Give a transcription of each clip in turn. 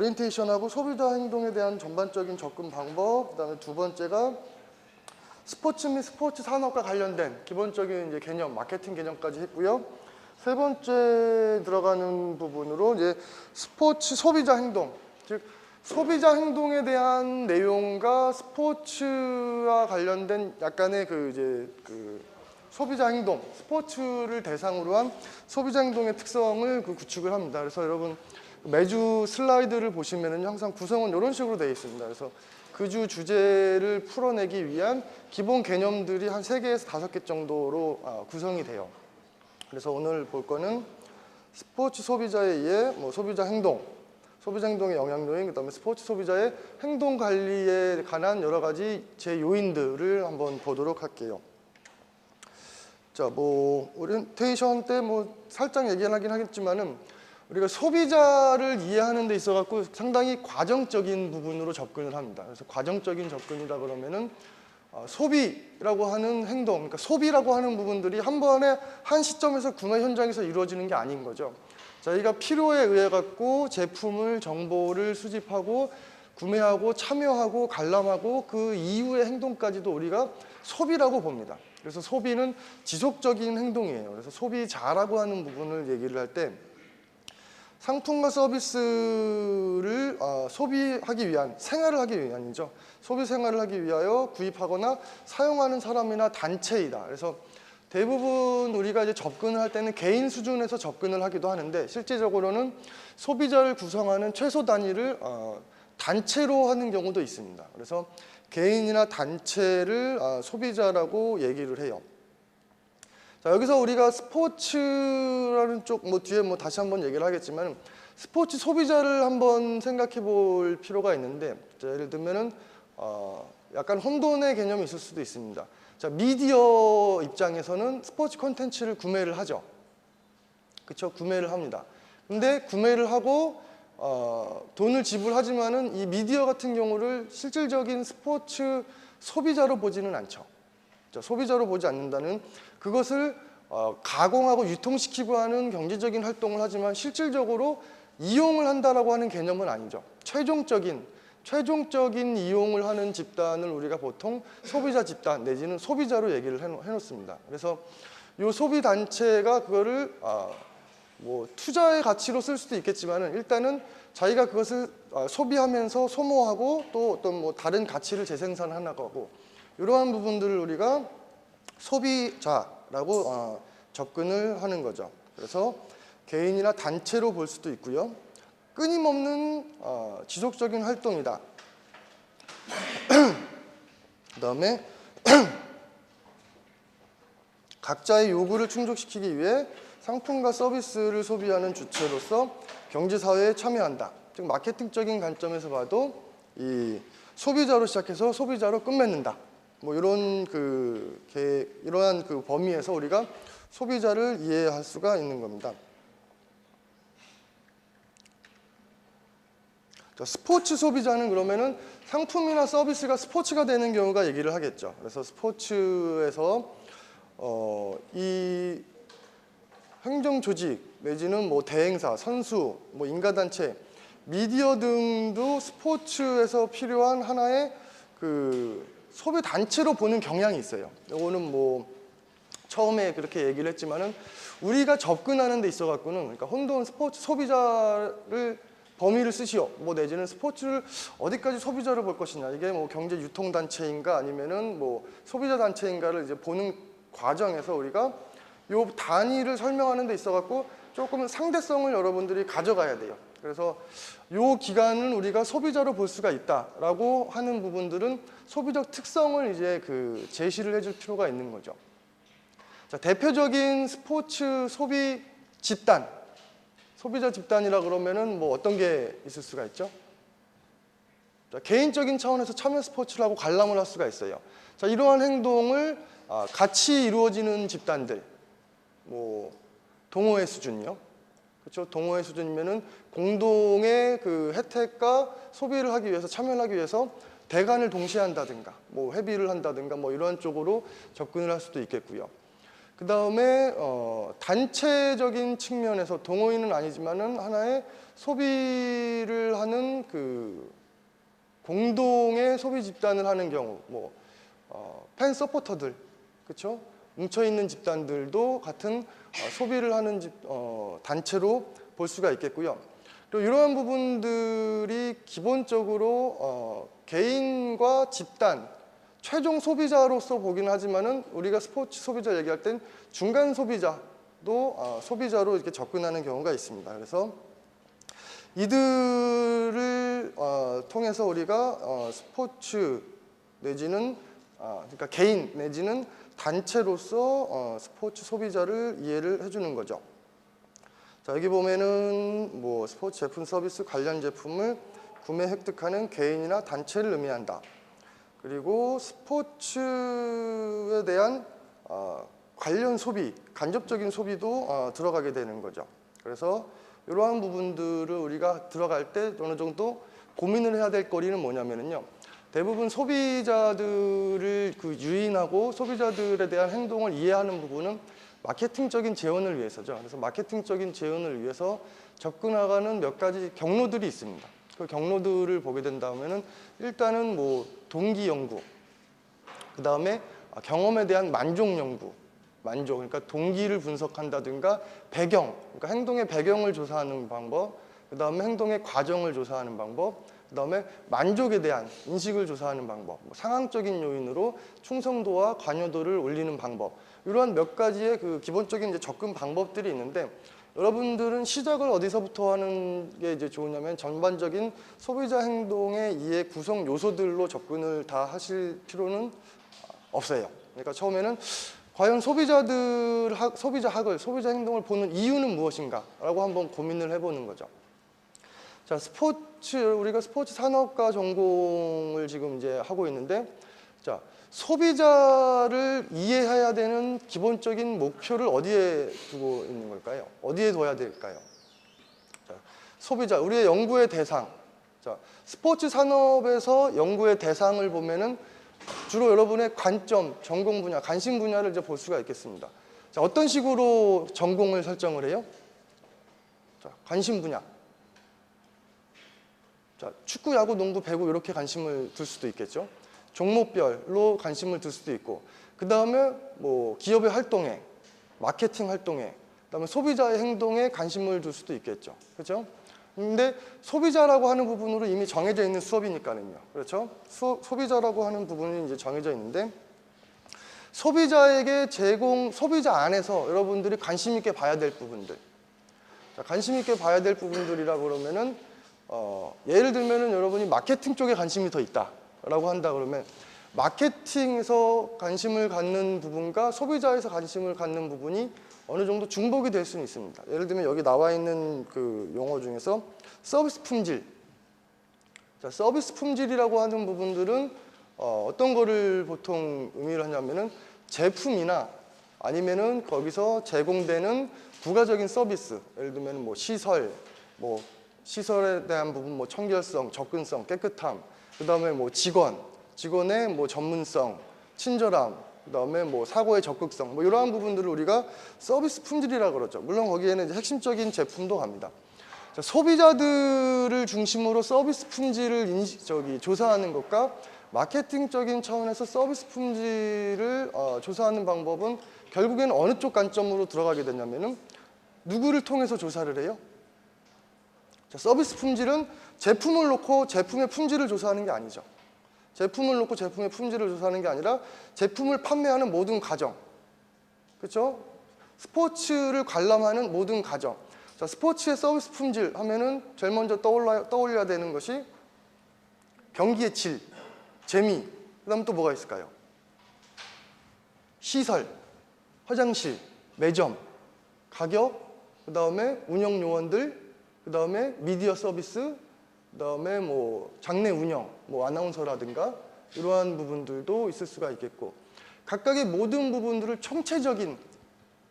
오리엔테이션하고 소비자 행동에 대한 전반적인 접근 방법, 그다음에 두 번째가 스포츠 및 스포츠 산업과 관련된 기본적인 이제 개념, 마케팅 개념까지 했고요. 세 번째 들어가는 부분으로 이제 스포츠 소비자 행동, 즉 소비자 행동에 대한 내용과 스포츠와 관련된 약간의 소비자 행동, 스포츠를 대상으로 한 소비자 행동의 특성을 구축을 합니다. 그래서 여러분 매주 슬라이드를 보시면은 항상 구성은 이런 식으로 되어 있습니다. 그래서 그 주 주제를 풀어내기 위한 기본 개념들이 한 3개에서 5개 정도로 구성이 돼요. 그래서 오늘 볼 거는 스포츠 소비자에 의해 소비자 행동의 영향 요인, 그다음에 스포츠 소비자의 행동 관리에 관한 여러 가지 제 요인들을 한번 보도록 할게요. 자, 오리엔테이션 때 살짝 얘기하긴 하겠지만은 우리가 소비자를 이해하는 데 있어 갖고 상당히 과정적인 부분으로 접근을 합니다. 그래서 과정적인 접근이라 그러면은 소비라고 하는 행동, 그러니까 소비라고 하는 부분들이 한 번에 한 시점에서 구매 현장에서 이루어지는 게 아닌 거죠. 저희가 필요에 의해 갖고 제품을, 정보를 수집하고 구매하고 참여하고 관람하고 그 이후의 행동까지도 우리가 소비라고 봅니다. 그래서 소비는 지속적인 행동이에요. 그래서 소비자라고 하는 부분을 얘기를 할 때 상품과 서비스를 소비하기 위한, 생활을 하기 위한이죠. 소비 생활을 하기 위하여 구입하거나 사용하는 사람이나 단체이다. 그래서 대부분 우리가 이제 접근을 할 때는 개인 수준에서 접근을 하기도 하는데 실제적으로는 소비자를 구성하는 최소 단위를 단체로 하는 경우도 있습니다. 그래서 개인이나 단체를 소비자라고 얘기를 해요. 자, 여기서 우리가 스포츠라는 쪽, 뒤에 다시 한번 얘기를 하겠지만 스포츠 소비자를 한번 생각해 볼 필요가 있는데, 자, 예를 들면은 약간 혼돈의 개념이 있을 수도 있습니다. 자, 미디어 입장에서는 스포츠 콘텐츠를 구매를 하죠. 그렇죠? 구매를 합니다. 근데 구매를 하고 돈을 지불하지만은 이 미디어 같은 경우를 실질적인 스포츠 소비자로 보지는 않죠. 자, 소비자로 보지 않는다는 그것을 가공하고 유통시키고 하는 경제적인 활동을 하지만 실질적으로 이용을 한다라고 하는 개념은 아니죠. 최종적인 이용을 하는 집단을 우리가 보통 소비자 집단 내지는 소비자로 얘기를 해놓습니다. 그래서 이 소비 단체가 그거를 투자의 가치로 쓸 수도 있겠지만은 일단은 자기가 그것을 소비하면서 소모하고 또 어떤 다른 가치를 재생산하는 거고, 이러한 부분들을 우리가 소비자라고 접근을 하는 거죠. 그래서 개인이나 단체로 볼 수도 있고요. 끊임없는 지속적인 활동이다. 그 다음에 각자의 요구를 충족시키기 위해 상품과 서비스를 소비하는 주체로서 경제사회에 참여한다. 즉 마케팅적인 관점에서 봐도 이 소비자로 시작해서 소비자로 끝맺는다. 이러한 그 범위에서 우리가 소비자를 이해할 수가 있는 겁니다. 자, 스포츠 소비자는 그러면은 상품이나 서비스가 스포츠가 되는 경우가 얘기를 하겠죠. 그래서 스포츠에서 이 행정 조직 내지는 대행사, 선수, 인가단체, 미디어 등도 스포츠에서 필요한 하나의 소비 단체로 보는 경향이 있어요. 이거는 처음에 그렇게 얘기를 했지만은 우리가 접근하는 데 있어 갖고는, 그러니까 혼돈 스포츠 소비자를 범위를 쓰시오. 내지는 스포츠를 어디까지 소비자로 볼 것이냐. 이게 경제 유통 단체인가 아니면은 소비자 단체인가를 이제 보는 과정에서 우리가 요 단위를 설명하는 데 있어 갖고 조금 상대성을 여러분들이 가져가야 돼요. 그래서 요 기간은 우리가 소비자로 볼 수가 있다라고 하는 부분들은 소비적 특성을 이제 제시를 해줄 필요가 있는 거죠. 자, 대표적인 스포츠 소비 집단, 소비자 집단이라 그러면은 어떤 게 있을 수가 있죠? 자, 개인적인 차원에서 참여 스포츠라고 관람을 할 수가 있어요. 자, 이러한 행동을 같이 이루어지는 집단들, 동호회 수준이요. 그렇죠? 동호회 수준이면은 공동의 혜택과 소비를 하기 위해서, 참여를 하기 위해서 대관을 동시에 한다든가, 회비를 한다든가, 이런 쪽으로 접근을 할 수도 있겠고요. 그 다음에 단체적인 측면에서 동호인은 아니지만은 하나의 소비를 하는 그 공동의 소비 집단을 하는 경우, 뭐 팬 서포터들, 그렇죠? 뭉쳐 있는 집단들도 같은 소비를 하는 단체로 볼 수가 있겠고요. 또 이러한 부분들이 기본적으로 개인과 집단, 최종 소비자로서 보기는 하지만은 우리가 스포츠 소비자 얘기할 땐 중간 소비자도 소비자로 이렇게 접근하는 경우가 있습니다. 그래서 이들을 통해서 우리가 스포츠 내지는 그러니까 개인 내지는 단체로서 스포츠 소비자를 이해를 해주는 거죠. 자, 여기 보면은 뭐 스포츠 제품 서비스 관련 제품을 구매 획득하는 개인이나 단체를 의미한다. 그리고 스포츠에 대한 관련 소비, 간접적인 소비도 들어가게 되는 거죠. 그래서 이러한 부분들을 우리가 들어갈 때 어느 정도 고민을 해야 될 거리는 뭐냐면요. 대부분 소비자들을 유인하고 소비자들에 대한 행동을 이해하는 부분은 마케팅적인 재원을 위해서죠. 그래서 마케팅적인 재원을 위해서 접근하는 몇 가지 경로들이 있습니다. 그 경로들을 보게 된다면은 일단은 뭐 동기 연구, 그 다음에 경험에 대한 만족 연구, 그러니까 동기를 분석한다든가 배경, 그러니까 행동의 배경을 조사하는 방법, 그 다음에 행동의 과정을 조사하는 방법, 그 다음에 만족에 대한 인식을 조사하는 방법, 상황적인 요인으로 충성도와 관여도를 올리는 방법, 이러한 몇 가지의 그 기본적인 이제 접근 방법들이 있는데, 여러분들은 시작을 어디서부터 하는 게 이제 좋으냐면 전반적인 소비자 행동의 이해 구성 요소들로 접근을 다 하실 필요는 없어요. 그러니까 처음에는 과연 소비자 행동을 보는 이유는 무엇인가라고 한번 고민을 해보는 거죠. 자, 우리가 스포츠 산업과 전공을 지금 이제 하고 있는데, 자, 소비자를 이해해야 되는 기본적인 목표를 어디에 두고 있는 걸까요? 어디에 둬야 될까요? 자, 소비자, 우리의 연구의 대상. 자, 스포츠 산업에서 연구의 대상을 보면은 주로 여러분의 관점, 전공 분야, 관심 분야를 이제 볼 수가 있겠습니다. 자, 어떤 식으로 전공을 설정을 해요? 자, 관심 분야. 자, 축구, 야구, 농구, 배구 이렇게 관심을 둘 수도 있겠죠. 종목별로 관심을 둘 수도 있고, 그 다음에 뭐 기업의 활동에, 마케팅 활동에, 그 다음에 소비자의 행동에 관심을 둘 수도 있겠죠. 그렇죠? 근데 소비자라고 하는 부분으로 이미 정해져 있는 수업이니까는요. 그렇죠? 소비자라고 하는 부분이 이제 정해져 있는데, 소비자에게 소비자 안에서 여러분들이 관심 있게 봐야 될 부분들. 자, 관심 있게 봐야 될 부분들이라고 그러면은, 예를 들면은 여러분이 마케팅 쪽에 관심이 더 있다라고 한다 그러면, 마케팅에서 관심을 갖는 부분과 소비자에서 관심을 갖는 부분이 어느 정도 중복이 될 수는 있습니다. 예를 들면 여기 나와 있는 그 용어 중에서 서비스 품질. 자, 서비스 품질이라고 하는 부분들은 어떤 거를 보통 의미를 하냐면은 제품이나 아니면은 거기서 제공되는 부가적인 서비스. 예를 들면 뭐 시설에 대한 부분, 뭐 청결성, 접근성, 깨끗함, 그 다음에 뭐 직원의 뭐 전문성, 친절함, 그 다음에 뭐 사고의 적극성, 뭐 이러한 부분들을 우리가 서비스 품질이라고 그러죠. 물론 거기에는 이제 핵심적인 제품도 갑니다. 자, 소비자들을 중심으로 서비스 품질을 조사하는 것과 마케팅적인 차원에서 서비스 품질을 조사하는 방법은 결국에는 어느 쪽 관점으로 들어가게 되냐면은 누구를 통해서 조사를 해요? 자, 서비스 품질은 제품을 놓고 제품의 품질을 조사하는 게 아니죠. 제품을 놓고 제품의 품질을 조사하는 게 아니라 제품을 판매하는 모든 과정, 그렇죠? 스포츠를 관람하는 모든 과정. 자, 스포츠의 서비스 품질 하면은 제일 먼저 떠올려야 되는 것이 경기의 질, 재미, 그 다음 또 뭐가 있을까요? 시설, 화장실, 매점, 가격, 그 다음에 운영 요원들, 그 다음에 미디어 서비스, 그 다음에 뭐 장내 운영, 뭐 아나운서라든가 이러한 부분들도 있을 수가 있겠고, 각각의 모든 부분들을 총체적인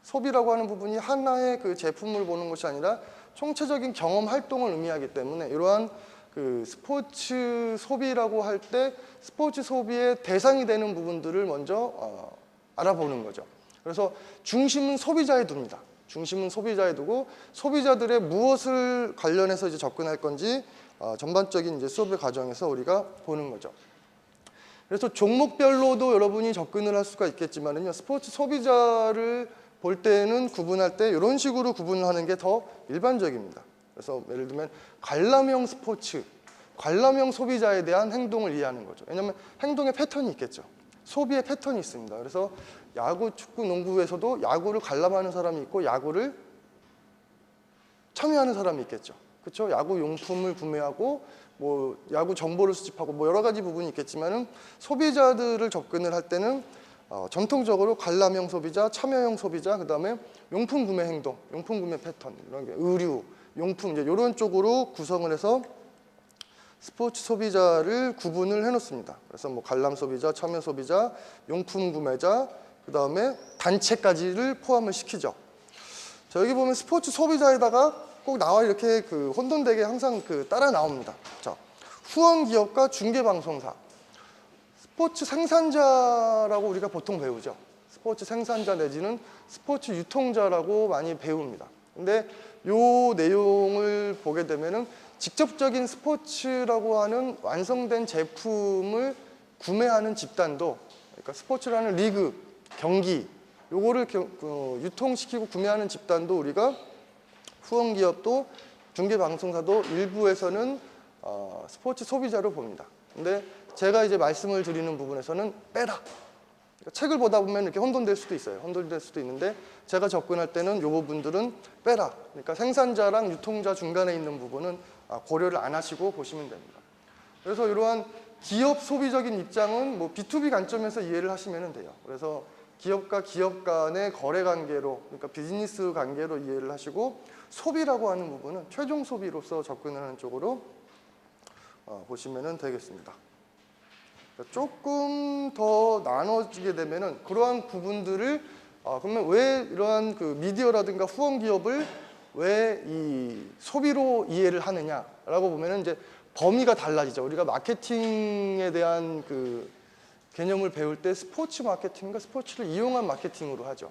소비라고 하는 부분이 하나의 그 제품을 보는 것이 아니라 총체적인 경험 활동을 의미하기 때문에 이러한 그 스포츠 소비라고 할 때 스포츠 소비의 대상이 되는 부분들을 먼저 알아보는 거죠. 그래서 중심은 소비자에 둡니다. 중심은 소비자에 두고 소비자들의 무엇을 관련해서 이제 접근할 건지 전반적인 이제 수업의 과정에서 우리가 보는 거죠. 그래서 종목별로도 여러분이 접근을 할 수가 있겠지만은요, 스포츠 소비자를 볼 때는 구분할 때 이런 식으로 구분을 하는 게 더 일반적입니다. 그래서 예를 들면 관람형 스포츠, 관람형 소비자에 대한 행동을 이해하는 거죠. 왜냐하면 행동의 패턴이 있겠죠. 소비의 패턴이 있습니다. 그래서 야구, 축구, 농구에서도 야구를 관람하는 사람이 있고 야구를 참여하는 사람이 있겠죠. 그렇죠? 야구 용품을 구매하고 뭐 야구 정보를 수집하고 뭐 여러 가지 부분이 있겠지만은 소비자들을 접근을 할 때는 전통적으로 관람형 소비자, 참여형 소비자, 그다음에 용품 구매 행동, 용품 구매 패턴 이런 게 의류, 용품 이제 이런 쪽으로 구성을 해서 스포츠 소비자를 구분을 해놓습니다. 그래서 뭐 관람 소비자, 참여 소비자, 용품 구매자, 그다음에 단체까지를 포함을 시키죠. 자, 여기 보면 스포츠 소비자에다가 꼭 나와 이렇게 그 혼돈되게 항상 그 따라 나옵니다. 자, 후원 기업과 중계 방송사. 스포츠 생산자라고 우리가 보통 배우죠. 스포츠 생산자 내지는 스포츠 유통자라고 많이 배웁니다. 근데 요 내용을 보게 되면은 직접적인 스포츠라고 하는 완성된 제품을 구매하는 집단도, 그러니까 스포츠라는 리그, 경기, 요거를 유통시키고 구매하는 집단도 우리가 후원기업도 중계방송사도 일부에서는 스포츠 소비자로 봅니다. 근데 제가 이제 말씀을 드리는 부분에서는 빼라. 그러니까 책을 보다 보면 이렇게 혼돈될 수도 있어요. 혼돈될 수도 있는데 제가 접근할 때는 이 부분들은 빼라. 그러니까 생산자랑 유통자 중간에 있는 부분은 고려를 안 하시고 보시면 됩니다. 그래서 이러한 기업 소비적인 입장은 뭐 B2B 관점에서 이해를 하시면 돼요. 그래서 기업과 기업 간의 거래 관계로, 그러니까 비즈니스 관계로 이해를 하시고 소비라고 하는 부분은 최종 소비로서 접근하는 쪽으로 보시면 되겠습니다. 조금 더 나눠지게 되면은 그러한 부분들을 그러면 왜 이러한 그 미디어라든가 후원 기업을 왜 이 소비로 이해를 하느냐라고 보면은 이제 범위가 달라지죠. 우리가 마케팅에 대한 그 개념을 배울 때 스포츠 마케팅과 스포츠를 이용한 마케팅으로 하죠.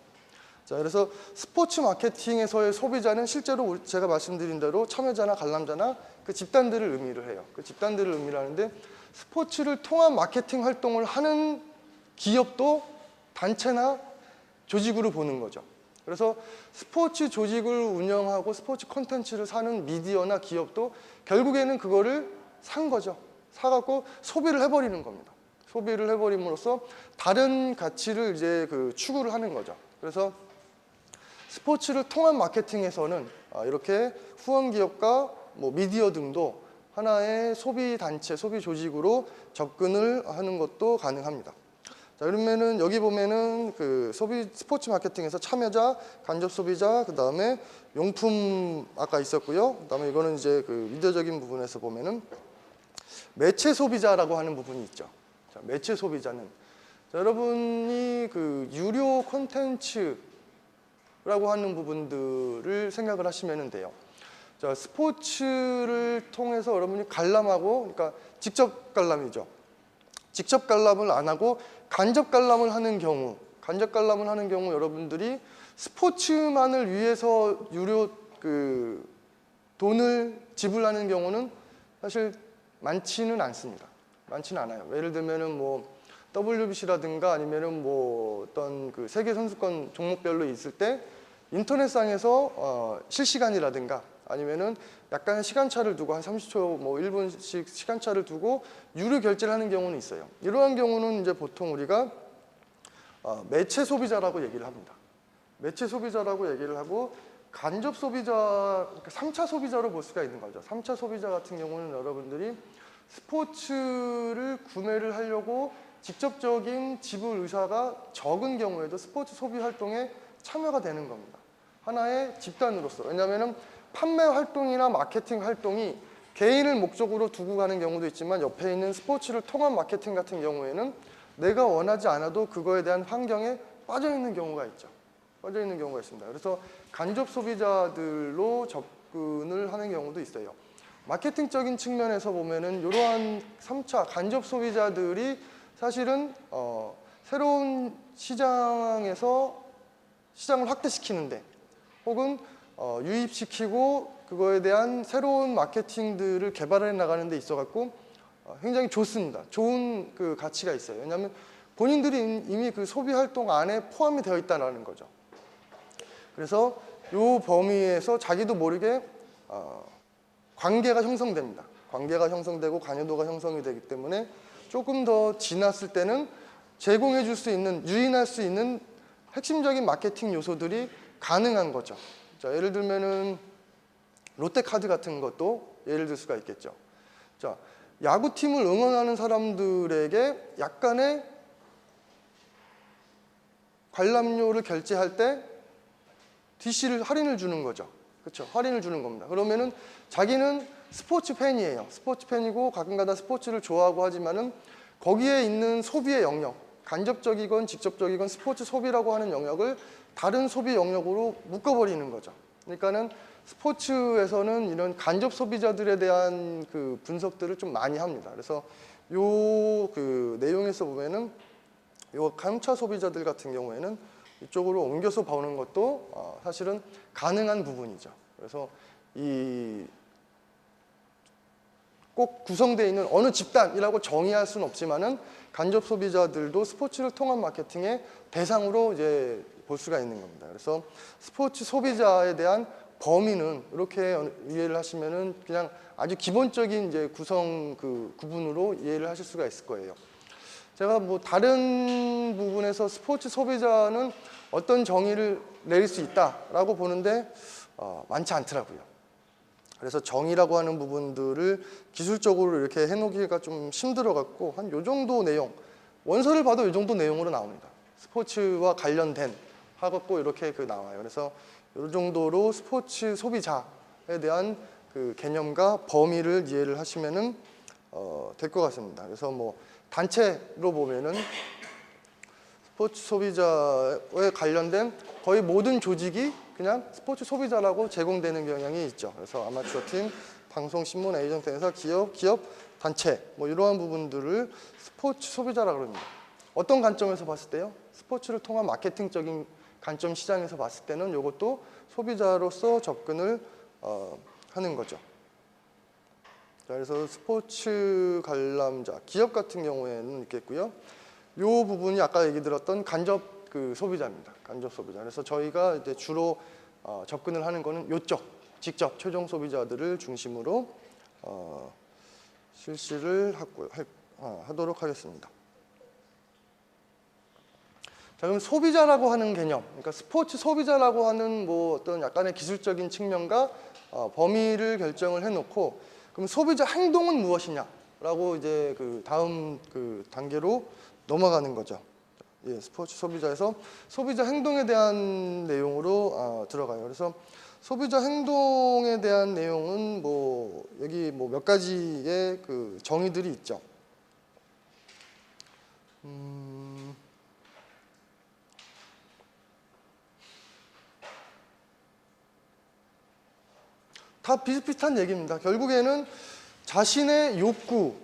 자, 그래서 스포츠 마케팅에서의 소비자는 실제로 제가 말씀드린 대로 참여자나 관람자나 그 집단들을 의미를 해요. 그 집단들을 의미를 하는데 스포츠를 통한 마케팅 활동을 하는 기업도 단체나 조직으로 보는 거죠. 그래서 스포츠 조직을 운영하고 스포츠 콘텐츠를 사는 미디어나 기업도 결국에는 그거를 산 거죠. 사갖고 소비를 해버리는 겁니다. 소비를 해버림으로써 다른 가치를 이제 그 추구를 하는 거죠. 그래서 스포츠를 통한 마케팅에서는 이렇게 후원 기업과 뭐 미디어 등도 하나의 소비 단체, 소비 조직으로 접근을 하는 것도 가능합니다. 자, 그러면은 여기 보면은 그 스포츠 마케팅에서 참여자, 간접 소비자, 그 다음에 용품 아까 있었고요. 그 다음에 이거는 이제 그 미디어적인 부분에서 보면은 매체 소비자라고 하는 부분이 있죠. 자, 매체 소비자는 자, 여러분이 그 유료 콘텐츠라고 하는 부분들을 생각을 하시면 돼요. 자, 스포츠를 통해서 여러분이 관람하고, 그러니까 직접 관람이죠. 직접 관람을 안 하고 간접 관람을 하는 경우, 여러분들이 스포츠만을 위해서 유료 그 돈을 지불하는 경우는 사실 많지는 않습니다. 많지는 않아요. 예를 들면은 뭐 WBC라든가 아니면은 뭐 어떤 그 세계 선수권 종목별로 있을 때 인터넷상에서 실시간이라든가 아니면은 약간 시간차를 두고 한 30초 뭐 1분씩 시간차를 두고 유료 결제를 하는 경우는 있어요. 이러한 경우는 이제 보통 우리가 매체 소비자라고 얘기를 합니다. 매체 소비자라고 얘기를 하고 간접 소비자, 3차 소비자로 볼 수가 있는 거죠. 3차 소비자 같은 경우는 여러분들이 스포츠를 구매를 하려고 직접적인 지불 의사가 적은 경우에도 스포츠 소비 활동에 참여가 되는 겁니다. 하나의 집단으로서. 왜냐하면 판매 활동이나 마케팅 활동이 개인을 목적으로 두고 가는 경우도 있지만 옆에 있는 스포츠를 통한 마케팅 같은 경우에는 내가 원하지 않아도 그거에 대한 환경에 빠져 있는 경우가 있죠. 빠져 있는 경우가 있습니다. 그래서 간접 소비자들로 접근을 하는 경우도 있어요. 마케팅적인 측면에서 보면은 이러한 3차 간접 소비자들이 사실은 새로운 시장에서 시장을 확대시키는데 혹은 유입시키고 그거에 대한 새로운 마케팅들을 개발해 나가는 데 있어 갖고 굉장히 좋습니다. 좋은 그 가치가 있어요. 왜냐하면 본인들이 이미 그 소비 활동 안에 포함이 되어 있다는 거죠. 그래서 이 범위에서 자기도 모르게 관계가 형성됩니다. 관계가 형성되고 관여도가 형성이 되기 때문에 조금 더 지났을 때는 제공해 줄 수 있는, 유인할 수 있는 핵심적인 마케팅 요소들이 가능한 거죠. 자, 예를 들면은 롯데카드 같은 것도 예를 들 수가 있겠죠. 자, 야구팀을 응원하는 사람들에게 약간의 관람료를 결제할 때 DC를 할인을 주는 거죠. 그렇죠? 할인을 주는 겁니다. 그러면은 자기는 스포츠 팬이에요. 스포츠 팬이고 가끔가다 스포츠를 좋아하고 하지만은 거기에 있는 소비의 영역, 간접적이건 직접적이건 스포츠 소비라고 하는 영역을 다른 소비 영역으로 묶어버리는 거죠. 그러니까는 스포츠에서는 이런 간접 소비자들에 대한 그 분석들을 좀 많이 합니다. 그래서 요 그 내용에서 보면은 요 감차 소비자들 같은 경우에는 이쪽으로 옮겨서 보는 것도 사실은 가능한 부분이죠. 그래서 이 꼭 구성되어 있는 어느 집단이라고 정의할 수는 없지만은 간접 소비자들도 스포츠를 통한 마케팅의 대상으로 이제 볼 수가 있는 겁니다. 그래서 스포츠 소비자에 대한 범위는 이렇게 이해를 하시면은 그냥 아주 기본적인 이제 구성 그 구분으로 이해를 하실 수가 있을 거예요. 제가 뭐 다른 부분에서 스포츠 소비자는 어떤 정의를 내릴 수 있다라고 보는데 많지 않더라고요. 그래서 정의라고 하는 부분들을 기술적으로 이렇게 해놓기가 좀 힘들어갖고 한 요 정도 내용, 원서를 봐도 요 정도 내용으로 나옵니다. 스포츠와 관련된 하고 이렇게 그 나와요. 그래서 요 정도로 스포츠 소비자에 대한 그 개념과 범위를 이해를 하시면은 될 것 같습니다. 그래서 뭐 단체로 보면은 스포츠 소비자에 관련된 거의 모든 조직이 그냥 스포츠 소비자라고 제공되는 경향이 있죠. 그래서 아마추어 팀, 방송, 신문, 에이전트 회사, 기업, 단체 뭐 이러한 부분들을 스포츠 소비자라고 합니다. 어떤 관점에서 봤을 때요? 스포츠를 통한 마케팅적인 관점 시장에서 봤을 때는 이것도 소비자로서 접근을 하는 거죠. 자, 그래서 스포츠 관람자, 기업 같은 경우에는 있겠고요. 이 부분이 아까 얘기 들었던 간접 그 소비자입니다. 간접 소비자. 그래서 저희가 이제 주로 접근을 하는 거는 이쪽, 직접 최종 소비자들을 중심으로 실시를 하도록 하겠습니다. 자, 그럼 소비자라고 하는 개념, 그러니까 스포츠 소비자라고 하는 뭐 어떤 약간의 기술적인 측면과 범위를 결정을 해놓고, 그럼 소비자 행동은 무엇이냐라고 이제 그 다음 그 단계로 넘어가는 거죠. 예, 스포츠 소비자에서 소비자 행동에 대한 내용으로 들어가요. 그래서 소비자 행동에 대한 내용은 뭐 여기 뭐 몇 가지의 그 정의들이 있죠. 다 비슷비슷한 얘기입니다. 결국에는 자신의 욕구,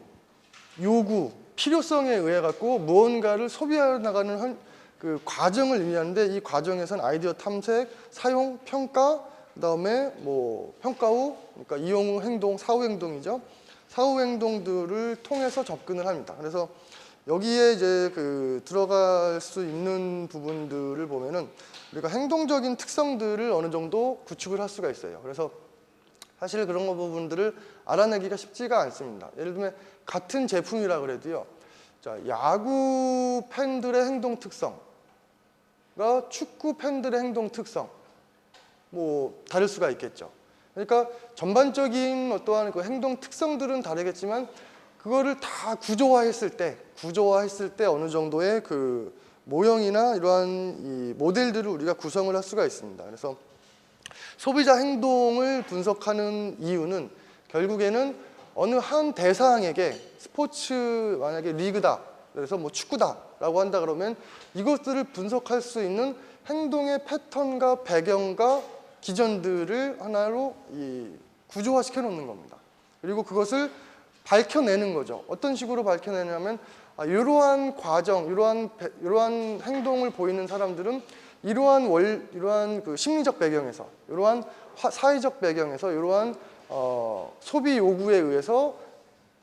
요구, 필요성에 의해 갖고 무언가를 소비해 나가는 그 과정을 의미하는데, 이 과정에서는 아이디어 탐색, 사용, 평가, 그다음에 뭐 평가 후, 그러니까 이용 후 행동, 사후 행동이죠. 사후 행동들을 통해서 접근을 합니다. 그래서 여기에 이제 그 들어갈 수 있는 부분들을 보면은 우리가 행동적인 특성들을 어느 정도 구축을 할 수가 있어요. 그래서 사실 그런 부분들을 알아내기가 쉽지가 않습니다. 예를 들면 같은 제품이라 그래도요. 자, 야구 팬들의 행동 특성과 축구 팬들의 행동 특성 뭐 다를 수가 있겠죠. 그러니까 전반적인 어떠한 그 행동 특성들은 다르겠지만 그거를 다 구조화했을 때 어느 정도의 그 모형이나 이러한 이 모델들을 우리가 구성을 할 수가 있습니다. 그래서 소비자 행동을 분석하는 이유는 결국에는 어느 한 대상에게 스포츠 만약에 리그다, 그래서 뭐 축구다라고 한다 그러면 이것들을 분석할 수 있는 행동의 패턴과 배경과 기전들을 하나로 구조화시켜 놓는 겁니다. 그리고 그것을 밝혀내는 거죠. 어떤 식으로 밝혀내냐면 이러한 과정, 이러한 행동을 보이는 사람들은 이러한 그 심리적 배경에서, 이러한 사회적 배경에서, 이러한 소비 요구에 의해서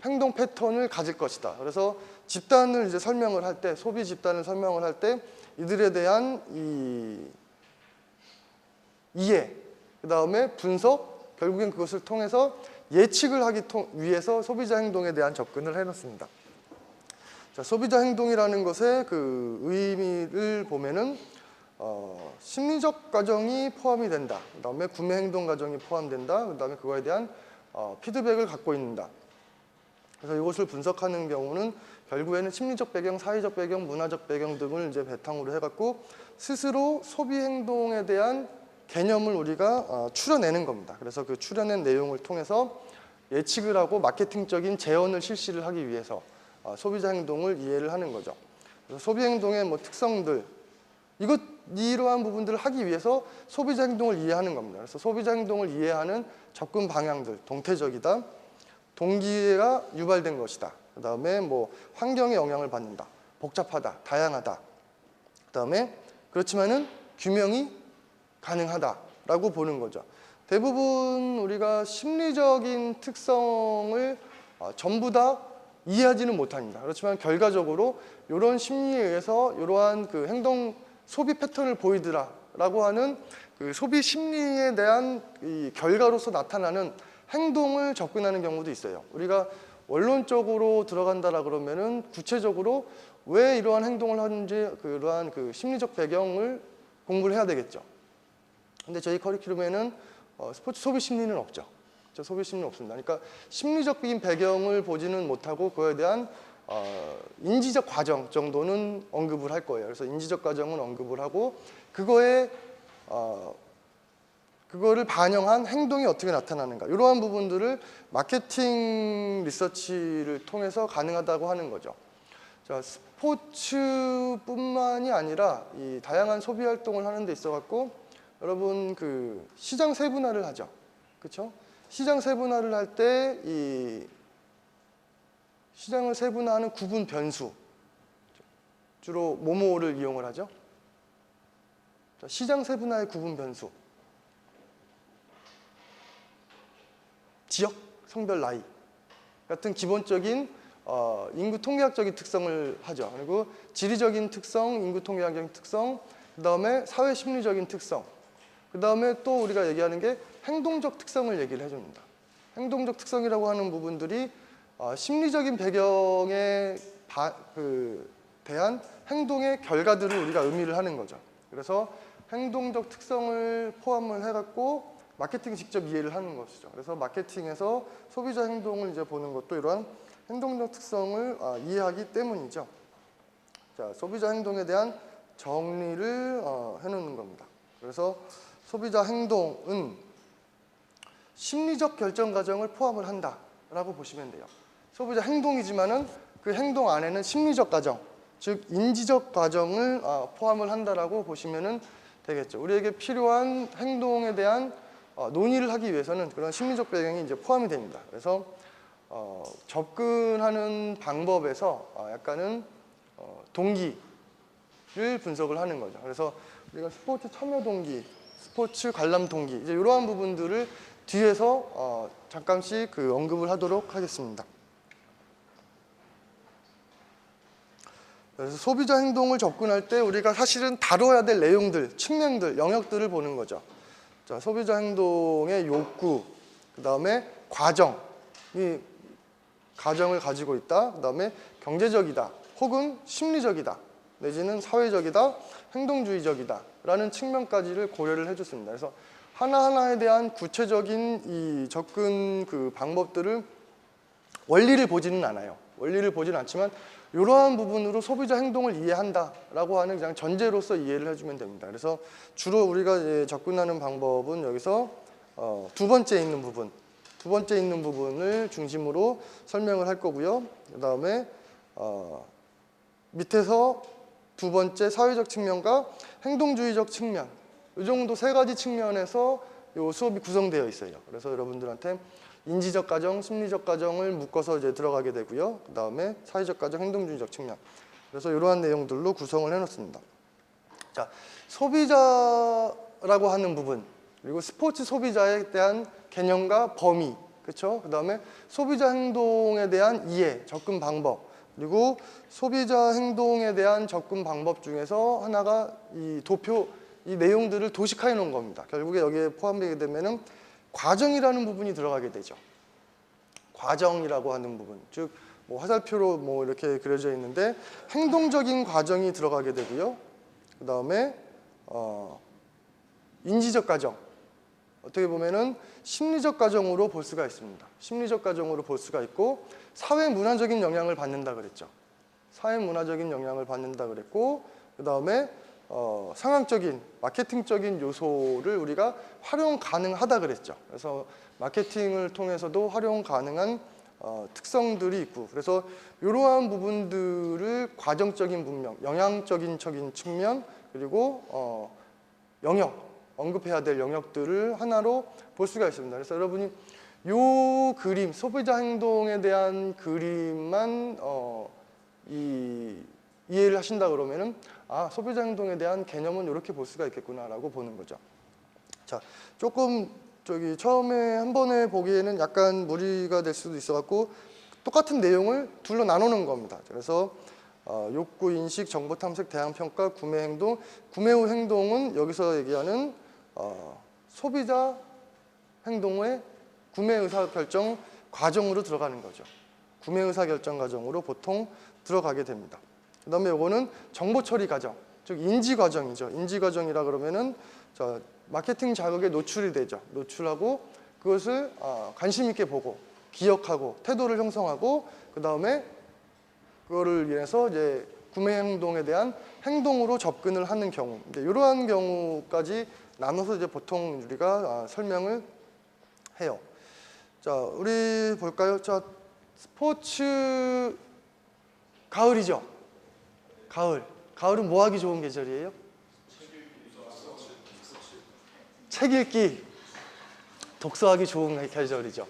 행동 패턴을 가질 것이다. 그래서 집단을 이제 설명을 할 때, 소비 집단을 설명을 할 때 이들에 대한 이해, 그 다음에 분석, 결국엔 그것을 통해서 예측을 하기 위해서 소비자 행동에 대한 접근을 해놓습니다. 자, 소비자 행동이라는 것의 그 의미를 보면은 심리적 과정이 포함이 된다. 그 다음에 구매 행동 과정이 포함된다. 그 다음에 그거에 대한 피드백을 갖고 있는다. 그래서 이것을 분석하는 경우는 결국에는 심리적 배경, 사회적 배경, 문화적 배경 등을 이제 바탕으로 해갖고 스스로 소비 행동에 대한 개념을 우리가 추려내는 겁니다. 그래서 그 추려낸 내용을 통해서 예측을 하고 마케팅적인 제언을 실시를 하기 위해서 소비자 행동을 이해를 하는 거죠. 그래서 소비 행동의 뭐 특성들, 이러한 부분들을 하기 위해서 소비자 행동을 이해하는 겁니다. 그래서 소비자 행동을 이해하는 접근 방향들, 동태적이다, 동기가 유발된 것이다, 그 다음에 뭐 환경에 영향을 받는다, 복잡하다, 다양하다, 그 다음에 그렇지만은 규명이 가능하다라고 보는 거죠. 대부분 우리가 심리적인 특성을 전부 다 이해하지는 못합니다. 그렇지만 결과적으로 이런 심리에 의해서 이러한 그 행동 소비 패턴을 보이더라라고 하는 그 소비 심리에 대한 이 결과로서 나타나는 행동을 접근하는 경우도 있어요. 우리가 원론적으로 들어간다라 그러면은 구체적으로 왜 이러한 행동을 하는지 그러한 그 심리적 배경을 공부를 해야 되겠죠. 근데 저희 커리큘럼에는 스포츠 소비 심리는 없죠. 소비 심리는 없습니다. 그러니까 심리적인 배경을 보지는 못하고 그거에 대한 인지적 과정 정도는 언급을 할 거예요. 그래서 인지적 과정은 언급을 하고 그거를 반영한 행동이 어떻게 나타나는가, 이러한 부분들을 마케팅 리서치를 통해서 가능하다고 하는 거죠. 자, 스포츠뿐만이 아니라 이 다양한 소비 활동을 하는 데 있어 갖고 여러분 그 시장 세분화를 하죠. 그렇죠? 시장 세분화를 할 때 이 시장을 세분화하는 구분 변수, 주로 뭐뭐를 이용을 하죠. 자, 시장 세분화의 구분 변수, 지역, 성별, 나이 같은 기본적인 인구 통계학적인 특성을 하죠. 그리고 지리적인 특성, 인구 통계학적인 특성, 그 다음에 사회 심리적인 특성, 그 다음에 또 우리가 얘기하는 게 행동적 특성을 얘기를 해줍니다. 행동적 특성이라고 하는 부분들이 심리적인 배경에 대한 행동의 결과들을 우리가 의미를 하는 거죠. 그래서 행동적 특성을 포함을 해갖고 마케팅 직접 이해를 하는 것이죠. 그래서 마케팅에서 소비자 행동을 이제 보는 것도 이러한 행동적 특성을 이해하기 때문이죠. 자, 소비자 행동에 대한 정리를 해놓는 겁니다. 그래서 소비자 행동은 심리적 결정 과정을 포함을 한다라고 보시면 돼요. 소비자 행동이지만은 그 행동 안에는 심리적 과정, 즉 인지적 과정을 포함을 한다라고 보시면 되겠죠. 우리에게 필요한 행동에 대한 논의를 하기 위해서는 그런 심리적 배경이 이제 포함이 됩니다. 그래서 접근하는 방법에서 약간은 동기를 분석을 하는 거죠. 그래서 우리가 스포츠 참여 동기, 스포츠 관람 동기, 이제 이러한 부분들을 뒤에서 잠깐씩 그 언급을 하도록 하겠습니다. 그래서 소비자 행동을 접근할 때 우리가 사실은 다뤄야 될 내용들, 측면들, 영역들을 보는 거죠. 자, 소비자 행동의 욕구, 그 다음에 과정을 가지고 있다, 그 다음에 경제적이다, 혹은 심리적이다, 내지는 사회적이다, 행동주의적이다 라는 측면까지를 고려를 해줬습니다. 그래서 하나하나에 대한 구체적인 이 접근 그 방법들을 원리를 보지는 않아요. 원리를 보지는 않지만 이러한 부분으로 소비자 행동을 이해한다라고 하는 그냥 전제로서 이해를 해주면 됩니다. 그래서 주로 우리가 이제 접근하는 방법은 여기서 두 번째 있는 부분을 중심으로 설명을 할 거고요. 그 다음에 밑에서 두 번째 사회적 측면과 행동주의적 측면, 이 정도 세 가지 측면에서 이 수업이 구성되어 있어요. 그래서 여러분들한테 인지적 가정, 심리적 가정을 묶어서 이제 들어가게 되고요. 그 다음에 사회적 가정, 행동주의적 측면. 그래서 이러한 내용들로 구성을 해놓습니다. 자, 소비자라고 하는 부분, 그리고 스포츠 소비자에 대한 개념과 범위, 그렇죠? 그 다음에 소비자 행동에 대한 이해, 접근 방법, 그리고 소비자 행동에 대한 접근 방법 중에서 하나가 이 내용들을 도식화해 놓은 겁니다. 결국에 여기에 포함되게 되면은 과정이라는 부분이 들어가게 되죠. 과정이라고 하는 부분, 즉 뭐 화살표로 뭐 이렇게 그려져 있는데 행동적인 과정이 들어가게 되고요. 그 다음에 인지적 과정, 어떻게 보면은 심리적 과정으로 볼 수가 있습니다. 심리적 과정으로 볼 수가 있고 사회 문화적인 영향을 받는다 그랬죠. 사회 문화적인 영향을 받는다 그랬고 그 다음에 상황적인 마케팅적인 요소를 우리가 활용 가능하다 그랬죠. 그래서 마케팅을 통해서도 활용 가능한 특성들이 있고 그래서 이러한 부분들을 과정적인 분명, 영향적인 측면 그리고 영역, 언급해야 될 영역들을 하나로 볼 수가 있습니다. 그래서 여러분이 이 그림, 소비자 행동에 대한 그림만 이해를 하신다 그러면은 아, 소비자 행동에 대한 개념은 이렇게 볼 수가 있겠구나라고 보는 거죠. 자, 조금 처음에 한 번에 보기에는 약간 무리가 될 수도 있어갖고 똑같은 내용을 둘로 나누는 겁니다. 그래서 욕구, 인식, 정보 탐색, 대항 평가, 구매 행동. 구매 후 행동은 여기서 얘기하는 소비자 행동의 구매 의사 결정 과정으로 들어가는 거죠. 구매 의사 결정 과정으로 보통 들어가게 됩니다. 그 다음에 요거는 정보 처리 과정, 즉 인지 과정이죠. 인지 과정이라 그러면은 마케팅 자극에 노출이 되죠. 노출하고 그것을 관심 있게 보고 기억하고 태도를 형성하고 그 다음에 그거를 인해서 이제 구매 행동에 대한 행동으로 접근을 하는 경우, 이러한 경우까지 나눠서 이제 보통 우리가 설명을 해요. 자, 우리 볼까요? 자, 스포츠 가을이죠. 가을은 뭐 하기 좋은 계절이에요? 책 읽기, 독서하기 좋은 계절이죠.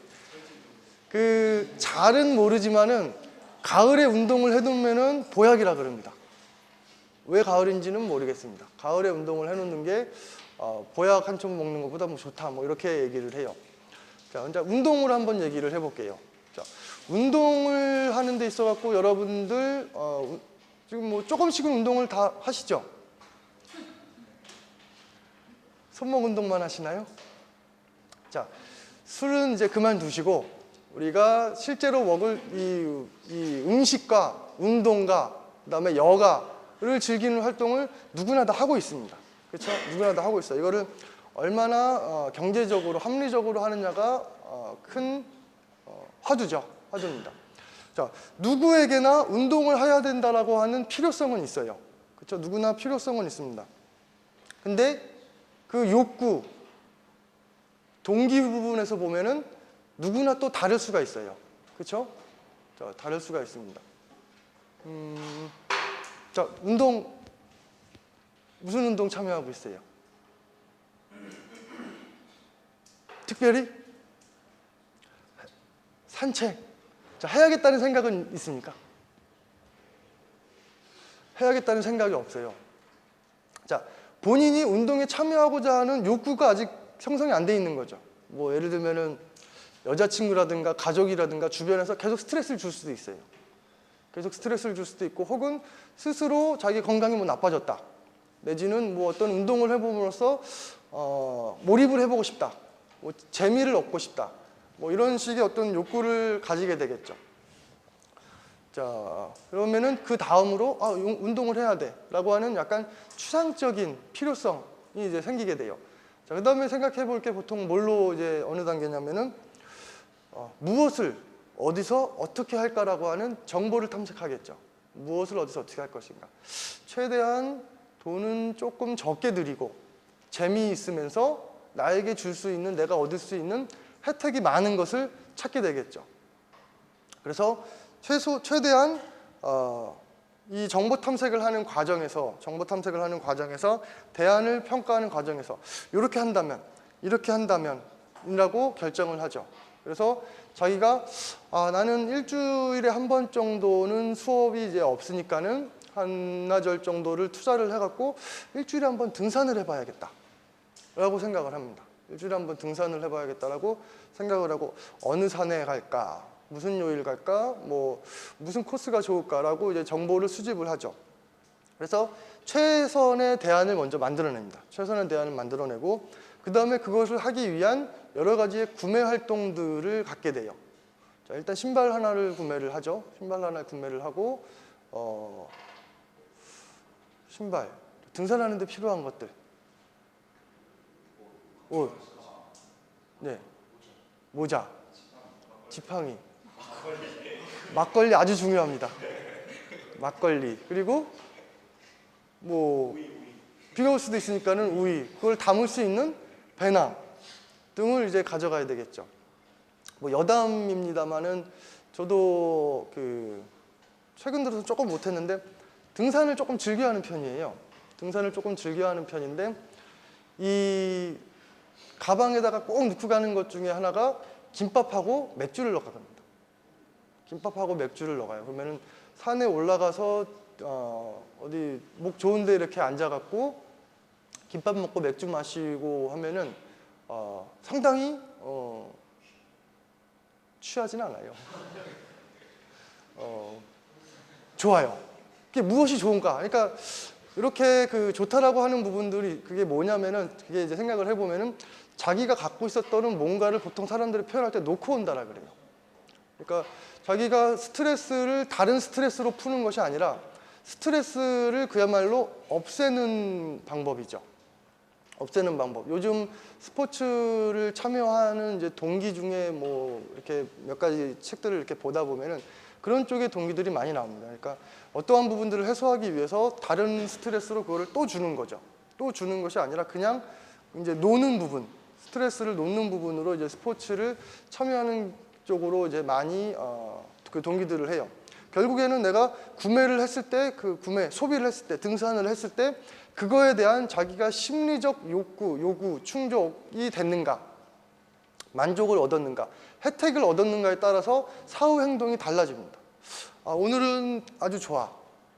잘은 모르지만은 가을에 운동을 해놓으면은 보약이라 그럽니다. 왜 가을인지는 모르겠습니다. 가을에 운동을 해놓는 게 보약 한 점 먹는 것보다 뭐 좋다, 뭐 이렇게 얘기를 해요. 자, 이제 운동을 한번 얘기를 해볼게요. 자, 운동을 하는 데 있어갖고 여러분들 지금 뭐 조금씩은 운동을 다 하시죠? 손목 운동만 하시나요? 자, 술은 이제 그만두시고 우리가 실제로 먹을 이 음식과 운동과 그다음에 여가를 즐기는 활동을 누구나 다 하고 있습니다. 그렇죠? 누구나 다 하고 있어요. 이거를 얼마나 경제적으로 합리적으로 하느냐가 큰 화두입니다. 자, 누구에게나 운동을 해야 된다라고 하는 필요성은 있어요. 그렇죠? 누구나 필요성은 있습니다. 근데 그 욕구, 동기 부분에서 보면은 누구나 또 다를 수가 있어요. 그렇죠? 자, 다를 수가 있습니다. 자, 운동 무슨 운동 참여하고 있어요? 특별히 산책. 자, 해야겠다는 생각은 있습니까? 해야겠다는 생각이 없어요. 자, 본인이 운동에 참여하고자 하는 욕구가 아직 형성이 안 돼 있는 거죠. 뭐 예를 들면은 여자친구라든가 가족이라든가 주변에서 계속 스트레스를 줄 수도 있어요. 계속 스트레스를 줄 수도 있고 혹은 스스로 자기 건강이 뭐 나빠졌다. 내지는 뭐 어떤 운동을 해봄으로써 몰입을 해보고 싶다. 뭐 재미를 얻고 싶다. 뭐 이런 식의 어떤 욕구를 가지게 되겠죠. 자, 그러면은 그 다음으로 운동을 해야 돼라고 하는 약간 추상적인 필요성이 이제 생기게 돼요. 자, 그 다음에 생각해 볼 게 보통 뭘로 이제 어느 단계냐면은 무엇을 어디서 어떻게 할까라고 하는 정보를 탐색하겠죠. 무엇을 어디서 어떻게 할 것인가. 최대한 돈은 조금 적게 들이고 재미있으면서 나에게 줄 수 있는, 내가 얻을 수 있는 혜택이 많은 것을 찾게 되겠죠. 그래서 최대한 이 정보 탐색을 하는 과정에서 대안을 평가하는 과정에서 이렇게 한다면 이라고 결정을 하죠. 그래서 자기가 나는 일주일에 한 번 정도는 수업이 이제 없으니까는 한나절 정도를 투자를 해갖고 일주일에 한 번 등산을 해봐야겠다 라고 생각을 합니다. 일주일에 한 번 등산을 해봐야겠다라고 생각을 하고 어느 산에 갈까, 무슨 요일 갈까, 뭐 무슨 코스가 좋을까라고 이제 정보를 수집을 하죠. 그래서 최선의 대안을 먼저 만들어냅니다. 최선의 대안을 만들어내고 그 다음에 그것을 하기 위한 여러 가지의 구매 활동들을 갖게 돼요. 자, 일단 신발 하나를 구매를 하죠. 신발 하나를 구매를 하고 신발, 등산하는 데 필요한 것들, 옷, 네, 모자, 지팡이, 막걸리 아주 중요합니다. 막걸리, 그리고 뭐 비가 올 수도 있으니까는 우유, 그걸 담을 수 있는 배낭 등을 이제 가져가야 되겠죠. 뭐 여담입니다만은 저도 최근 들어서 조금 못했는데 등산을 조금 즐겨하는 편이에요. 등산을 조금 즐겨하는 편인데 이 가방에다가 꼭 넣고 가는 것 중에 하나가 김밥하고 맥주를 넣어갑니다. 김밥하고 맥주를 넣어가요. 그러면은 산에 올라가서 어디 목 좋은데 이렇게 앉아갖고 김밥 먹고 맥주 마시고 하면은 상당히 취하진 않아요. 좋아요. 그게 무엇이 좋은가? 그러니까 이렇게 좋다라고 하는 부분들이 그게 뭐냐면은 그게 이제 생각을 해보면은 자기가 갖고 있었던 뭔가를 보통 사람들이 표현할 때 놓고 온다라 그래요. 그러니까 자기가 스트레스를 다른 스트레스로 푸는 것이 아니라 스트레스를 그야말로 없애는 방법이죠. 없애는 방법. 요즘 스포츠를 참여하는 이제 동기 중에 뭐 이렇게 몇 가지 책들을 이렇게 보다 보면은 그런 쪽의 동기들이 많이 나옵니다. 그러니까 어떠한 부분들을 해소하기 위해서 다른 스트레스로 그거를 또 주는 거죠. 또 주는 것이 아니라 그냥 이제 노는 부분, 스트레스를 놓는 부분으로 이제 스포츠를 참여하는 쪽으로 이제 많이 그 동기들을 해요. 결국에는 내가 구매를 했을 때 소비를 했을 때, 등산을 했을 때 그거에 대한 자기가 심리적 요구, 충족이 됐는가, 만족을 얻었는가, 혜택을 얻었는가에 따라서 사후 행동이 달라집니다. 오늘은 아주 좋아.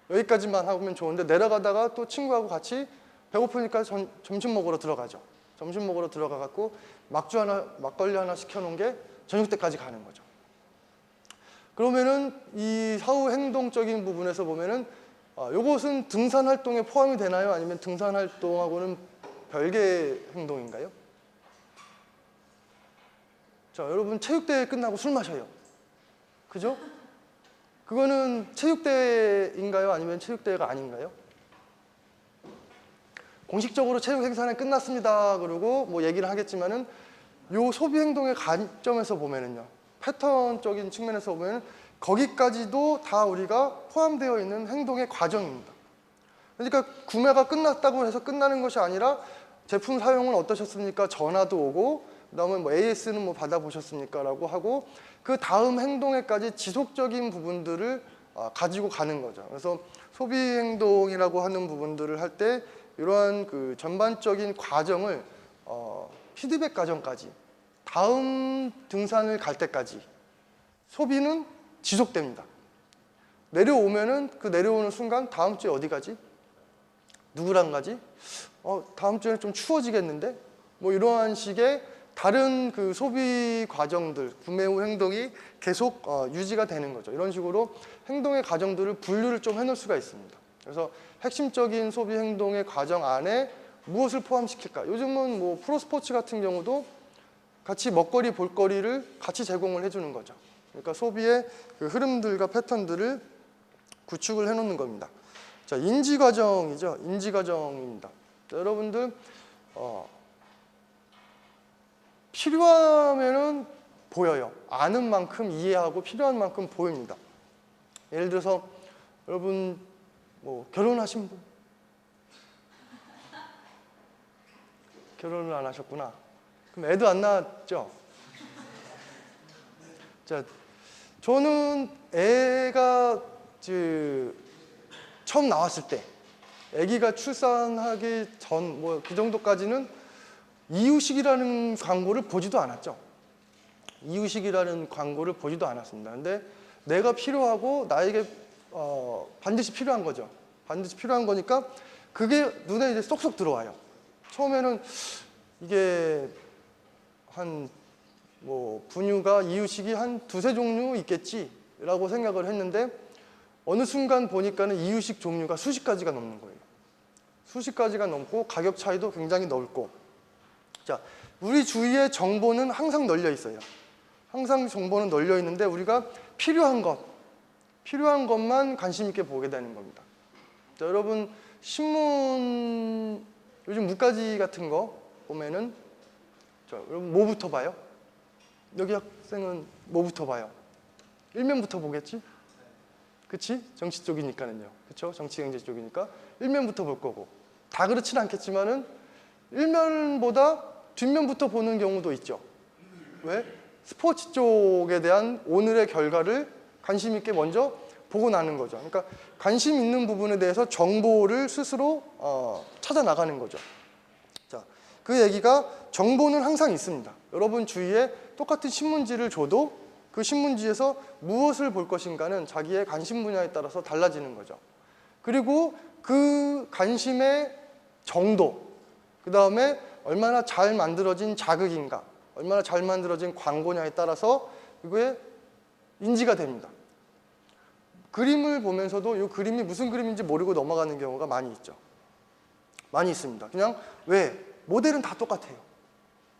여기까지만 하면 좋은데 내려가다가 또 친구하고 같이 배고프니까 점심 먹으러 들어가죠. 점심 먹으러 들어가갖고 막걸리 하나 시켜놓은 게 저녁 때까지 가는 거죠. 그러면은 이 사후 행동적인 부분에서 보면은 이것은 등산 활동에 포함이 되나요? 아니면 등산 활동하고는 별개의 행동인가요? 자, 여러분 체육대회 끝나고 술 마셔요. 그죠? 그거는 체육대회인가요? 아니면 체육대회가 아닌가요? 공식적으로 체육 행사는 끝났습니다. 그러고 뭐 얘기를 하겠지만은 요 소비 행동의 관점에서 보면은요. 패턴적인 측면에서 보면 거기까지도 다 우리가 포함되어 있는 행동의 과정입니다. 그러니까 구매가 끝났다고 해서 끝나는 것이 아니라 제품 사용은 어떠셨습니까? 전화도 오고 그다음에 뭐 AS는 뭐 받아보셨습니까? 라고 하고 그 다음 행동에까지 지속적인 부분들을 가지고 가는 거죠. 그래서 소비 행동이라고 하는 부분들을 할 때 이러한 전반적인 과정을 피드백 과정까지 다음 등산을 갈 때까지 소비는 지속됩니다. 내려오면은 그 내려오는 순간 다음 주에 어디 가지? 누구랑 가지? 다음 주에는 좀 추워지겠는데? 뭐 이러한 식의 다른 소비 과정들, 구매 후 행동이 계속 유지가 되는 거죠. 이런 식으로 행동의 과정들을 분류를 좀 해놓을 수가 있습니다. 그래서 핵심적인 소비 행동의 과정 안에 무엇을 포함시킬까? 요즘은 뭐 프로스포츠 같은 경우도 같이 먹거리, 볼거리를 같이 제공을 해주는 거죠. 그러니까 소비의 흐름들과 패턴들을 구축을 해놓는 겁니다. 자, 인지과정이죠. 인지과정입니다. 자, 여러분들 필요하면은 보여요. 아는 만큼 이해하고 필요한 만큼 보입니다. 예를 들어서 여러분 뭐 결혼하신 분? 결혼을 안 하셨구나. 그럼 애도 안 낳았죠? 자, 저는 애가 처음 나왔을 때 아기가 출산하기 전 뭐 그 정도까지는 이유식이라는 광고를 보지도 않았죠. 이유식이라는 광고를 보지도 않았습니다. 근데 내가 필요하고 나에게 반드시 필요한 거죠. 반드시 필요한 거니까 그게 눈에 이제 쏙쏙 들어와요. 처음에는 이게 한 뭐 분유가 이유식이 한 두세 종류 있겠지라고 생각을 했는데 어느 순간 보니까는 이유식 종류가 수십 가지가 넘는 거예요. 수십 가지가 넘고 가격 차이도 굉장히 넓고. 자, 우리 주위에 정보는 항상 널려 있어요. 항상 정보는 널려 있는데 우리가 필요한 것만 관심 있게 보게 되는 겁니다. 자, 여러분 신문 요즘 문가지 같은 거 보면은 자, 여러분 뭐부터 봐요? 여기 학생은 뭐부터 봐요? 일면부터 보겠지? 그치? 정치 쪽이니까는요. 그쵸? 정치 경제 쪽이니까 일면부터 볼 거고. 다 그렇지는 않겠지만은 일면보다 뒷면부터 보는 경우도 있죠. 왜? 스포츠 쪽에 대한 오늘의 결과를 관심 있게 먼저 보고 나는 거죠. 그러니까 관심 있는 부분에 대해서 정보를 스스로 찾아 나가는 거죠. 자, 그 얘기가 정보는 항상 있습니다. 여러분 주위에 똑같은 신문지를 줘도 그 신문지에서 무엇을 볼 것인가는 자기의 관심 분야에 따라서 달라지는 거죠. 그리고 그 관심의 정도, 그 다음에 얼마나 잘 만들어진 자극인가, 얼마나 잘 만들어진 광고냐에 따라서 이거에 인지가 됩니다. 그림을 보면서도 이 그림이 무슨 그림인지 모르고 넘어가는 경우가 많이 있죠. 많이 있습니다. 그냥 왜? 모델은 다 똑같아요.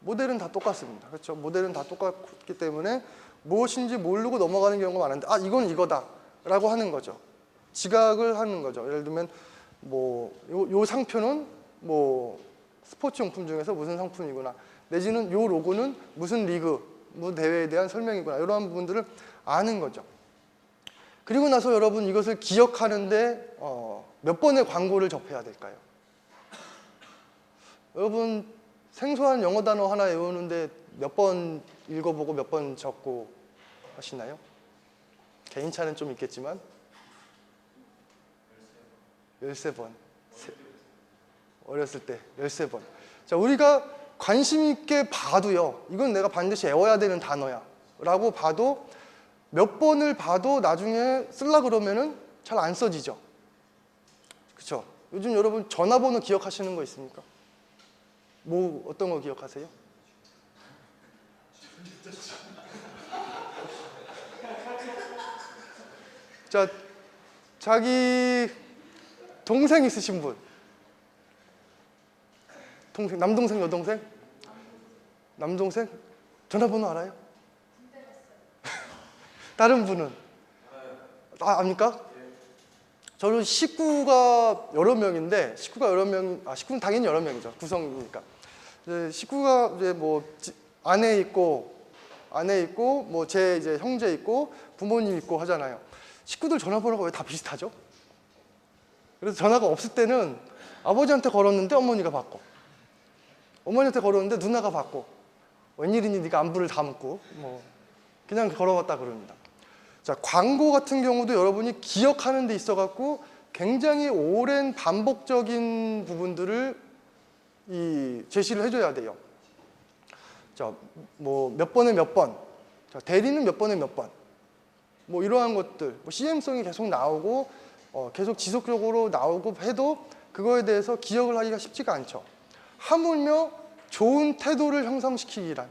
모델은 다 똑같습니다. 그렇죠? 모델은 다 똑같기 때문에 무엇인지 모르고 넘어가는 경우가 많은데 아, 이건 이거다 라고 하는 거죠. 지각을 하는 거죠. 예를 들면 뭐 요 상표는 뭐 스포츠 용품 중에서 무슨 상품이구나, 내지는 요 로고는 무슨 리그, 뭐 대회에 대한 설명이구나, 이런 부분들을 아는 거죠. 그리고 나서 여러분 이것을 기억하는데 몇 번의 광고를 접해야 될까요? 여러분 생소한 영어 단어 하나 외우는데 몇 번 읽어보고 몇 번 적고 하시나요? 개인차는 좀 있겠지만 13번. 어렸을 때 13번. 자, 우리가 관심 있게 봐도요, 이건 내가 반드시 외워야 되는 단어야 라고 봐도 몇 번을 봐도 나중에 쓰려 그러면은 잘 안 써지죠. 그렇죠? 요즘 여러분 전화번호 기억하시는 거 있습니까? 뭐 어떤 거 기억하세요? 자, 자기 동생 있으신 분, 동생, 남동생, 여동생? 남동생? 전화번호 알아요? 다른 분은? 압니까? 저는 식구가 여러 명인데, 식구는 당연히 여러 명이죠. 구성이니까. 식구가 이제 뭐 아내 있고, 뭐 제 이제 형제 있고, 부모님 있고 하잖아요. 식구들 전화번호가 왜 다 비슷하죠? 그래서 전화가 없을 때는 아버지한테 걸었는데 어머니가 받고, 어머니한테 걸었는데 누나가 받고, 웬일이니 네가 안부를 다 묻고, 뭐 그냥 걸어왔다 그럽니다. 자, 광고 같은 경우도 여러분이 기억하는 데 있어 갖고 굉장히 오랜 반복적인 부분들을 제시를 해줘야 돼요. 자, 뭐 몇 번에 몇 번, 자, 대리는 몇 번에 몇 번, 뭐 이러한 것들, 뭐 CM성이 계속 나오고 계속 지속적으로 나오고 해도 그거에 대해서 기억을 하기가 쉽지가 않죠. 하물며 좋은 태도를 형성시키기란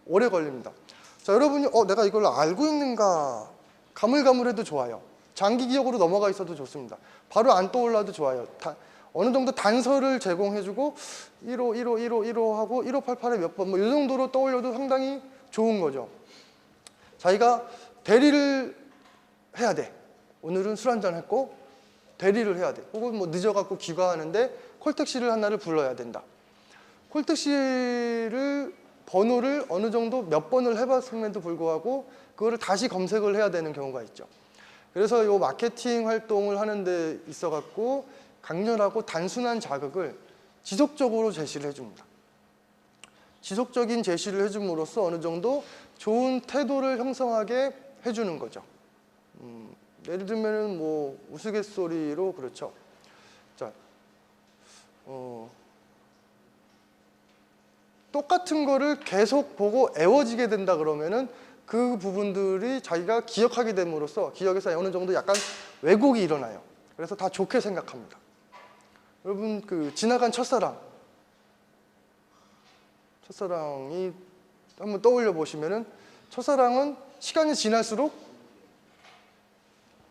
오래 걸립니다. 자, 여러분이 내가 이걸 알고 있는가, 가물가물해도 좋아요. 장기 기억으로 넘어가 있어도 좋습니다. 바로 안 떠올라도 좋아요. 어느 정도 단서를 제공해주고 151515 하고 1588에 몇 번, 뭐 이 정도로 떠올려도 상당히 좋은 거죠. 자기가 대리를 해야 돼. 오늘은 술 한잔 했고 대리를 해야 돼. 혹은 뭐 늦어갖고 귀가하는데 콜택시를 하나를 불러야 된다. 콜택시를 번호를 어느 정도 몇 번을 해봤음에도 불구하고 그거를 다시 검색을 해야 되는 경우가 있죠. 그래서 이 마케팅 활동을 하는 데 있어 갖고 강렬하고 단순한 자극을 지속적으로 제시를 해줍니다. 지속적인 제시를 해줌으로써 어느 정도 좋은 태도를 형성하게 해주는 거죠. 예를 들면은 뭐 우스갯소리로 그렇죠. 자, 똑같은 거를 계속 보고 애워지게 된다 그러면은 그 부분들이 자기가 기억하게 됨으로써 기억에서 어느 정도 약간 왜곡이 일어나요. 그래서 다 좋게 생각합니다. 여러분 그 지나간 첫사랑이 한번 떠올려 보시면은 첫사랑은 시간이 지날수록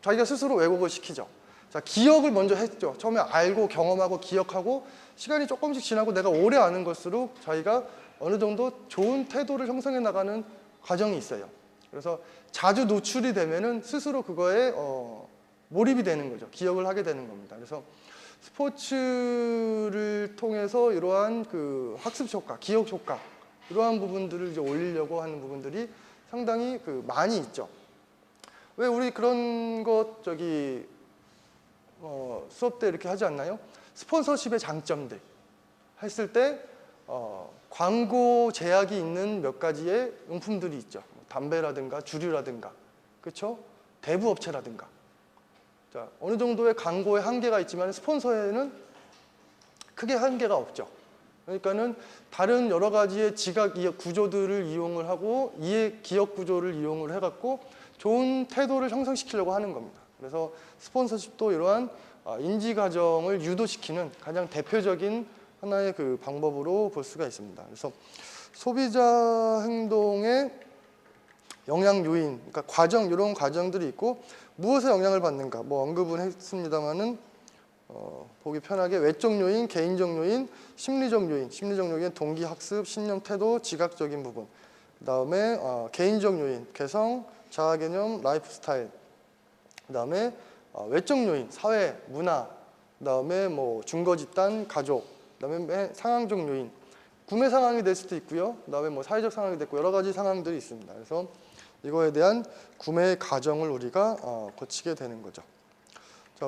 자기가 스스로 왜곡을 시키죠. 자, 기억을 먼저 했죠. 처음에 알고 경험하고 기억하고 시간이 조금씩 지나고 내가 오래 아는 것일수록 자기가 어느 정도 좋은 태도를 형성해 나가는 과정이 있어요. 그래서 자주 노출이 되면은 스스로 그거에 몰입이 되는 거죠. 기억을 하게 되는 겁니다. 그래서 스포츠를 통해서 이러한 그 학습 효과, 기억 효과 이러한 부분들을 이제 올리려고 하는 부분들이 상당히 그 많이 있죠. 왜 우리 그런 것 수업 때 이렇게 하지 않나요? 스폰서십의 장점들 했을 때 광고 제약이 있는 몇 가지의 용품들이 있죠. 담배라든가 주류라든가, 그렇죠? 대부업체라든가. 자, 어느 정도의 광고에 한계가 있지만 스폰서에는 크게 한계가 없죠. 그러니까는 다른 여러 가지의 지각 구조들을 이용을 하고 이해 기억 구조를 이용을 해갖고 좋은 태도를 형성시키려고 하는 겁니다. 그래서 스폰서십도 이러한 인지 과정을 유도시키는 가장 대표적인 하나의 그 방법으로 볼 수가 있습니다. 그래서 소비자 행동의 영향 요인, 그러니까 과정 이런 과정들이 있고 무엇에 영향을 받는가 뭐 언급은 했습니다만은 보기 편하게 외적 요인, 개인적 요인, 심리적 요인, 심리적 요인은 동기, 학습, 신념, 태도, 지각적인 부분. 그다음에 개인적 요인, 개성, 자아 개념, 라이프 스타일. 그다음에 외적 요인, 사회, 문화. 그다음에 뭐 증거 집단, 가족. 그다음에 상황적 요인, 구매 상황이 될 수도 있고요. 그다음에 뭐 사회적 상황이 됐고 여러 가지 상황들이 있습니다. 그래서 이거에 대한 구매 과정을 우리가 거치게 되는 거죠. 자,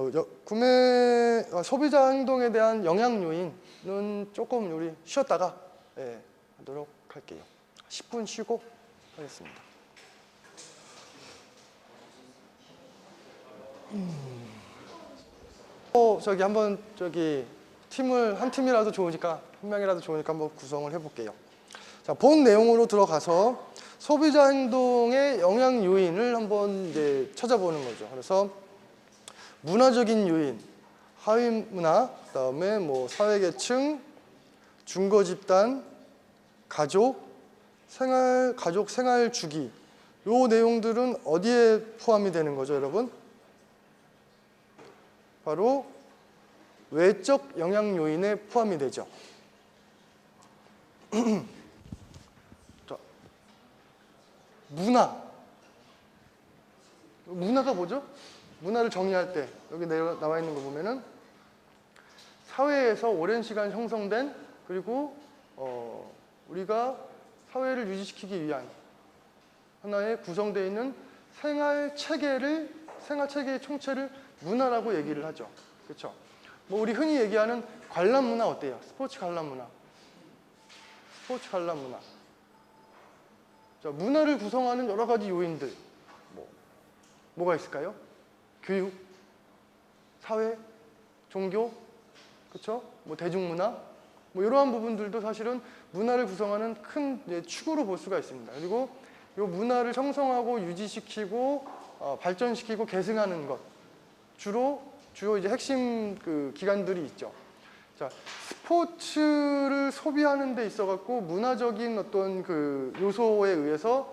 소비자 행동에 대한 영향 요인은 조금 우리 쉬었다가 하도록 할게요. 10분 쉬고 하겠습니다. 한번 팀을 한 팀이라도 좋으니까 한 명이라도 좋으니까 한번 구성을 해볼게요. 자, 본 내용으로 들어가서 소비자 행동의 영향 요인을 한번 이제 찾아보는 거죠. 그래서 문화적인 요인, 하위 문화, 그다음에 뭐 사회 계층, 중거 집단, 가족 생활 주기. 요 내용들은 어디에 포함이 되는 거죠, 여러분? 바로 외적 영향 요인에 포함이 되죠. 자, 문화가 뭐죠? 문화를 정의할 때 여기 나와 있는 거 보면은 사회에서 오랜 시간 형성된 그리고 우리가 사회를 유지시키기 위한 하나의 구성되어 있는 생활 체계의 총체를 문화라고 얘기를 하죠. 그렇죠? 뭐 우리 흔히 얘기하는 관람 문화 어때요? 스포츠 관람 문화. 자, 문화를 구성하는 여러 가지 요인들 뭐가 있을까요? 교육, 사회, 종교, 그렇죠? 뭐 대중문화, 뭐 이러한 부분들도 사실은 문화를 구성하는 큰 축으로 볼 수가 있습니다. 그리고 이 문화를 형성하고 유지시키고 발전시키고 계승하는 것 주요 이제 핵심 그 기관들이 있죠. 자, 스포츠를 소비하는 데 있어 갖고 문화적인 어떤 그 요소에 의해서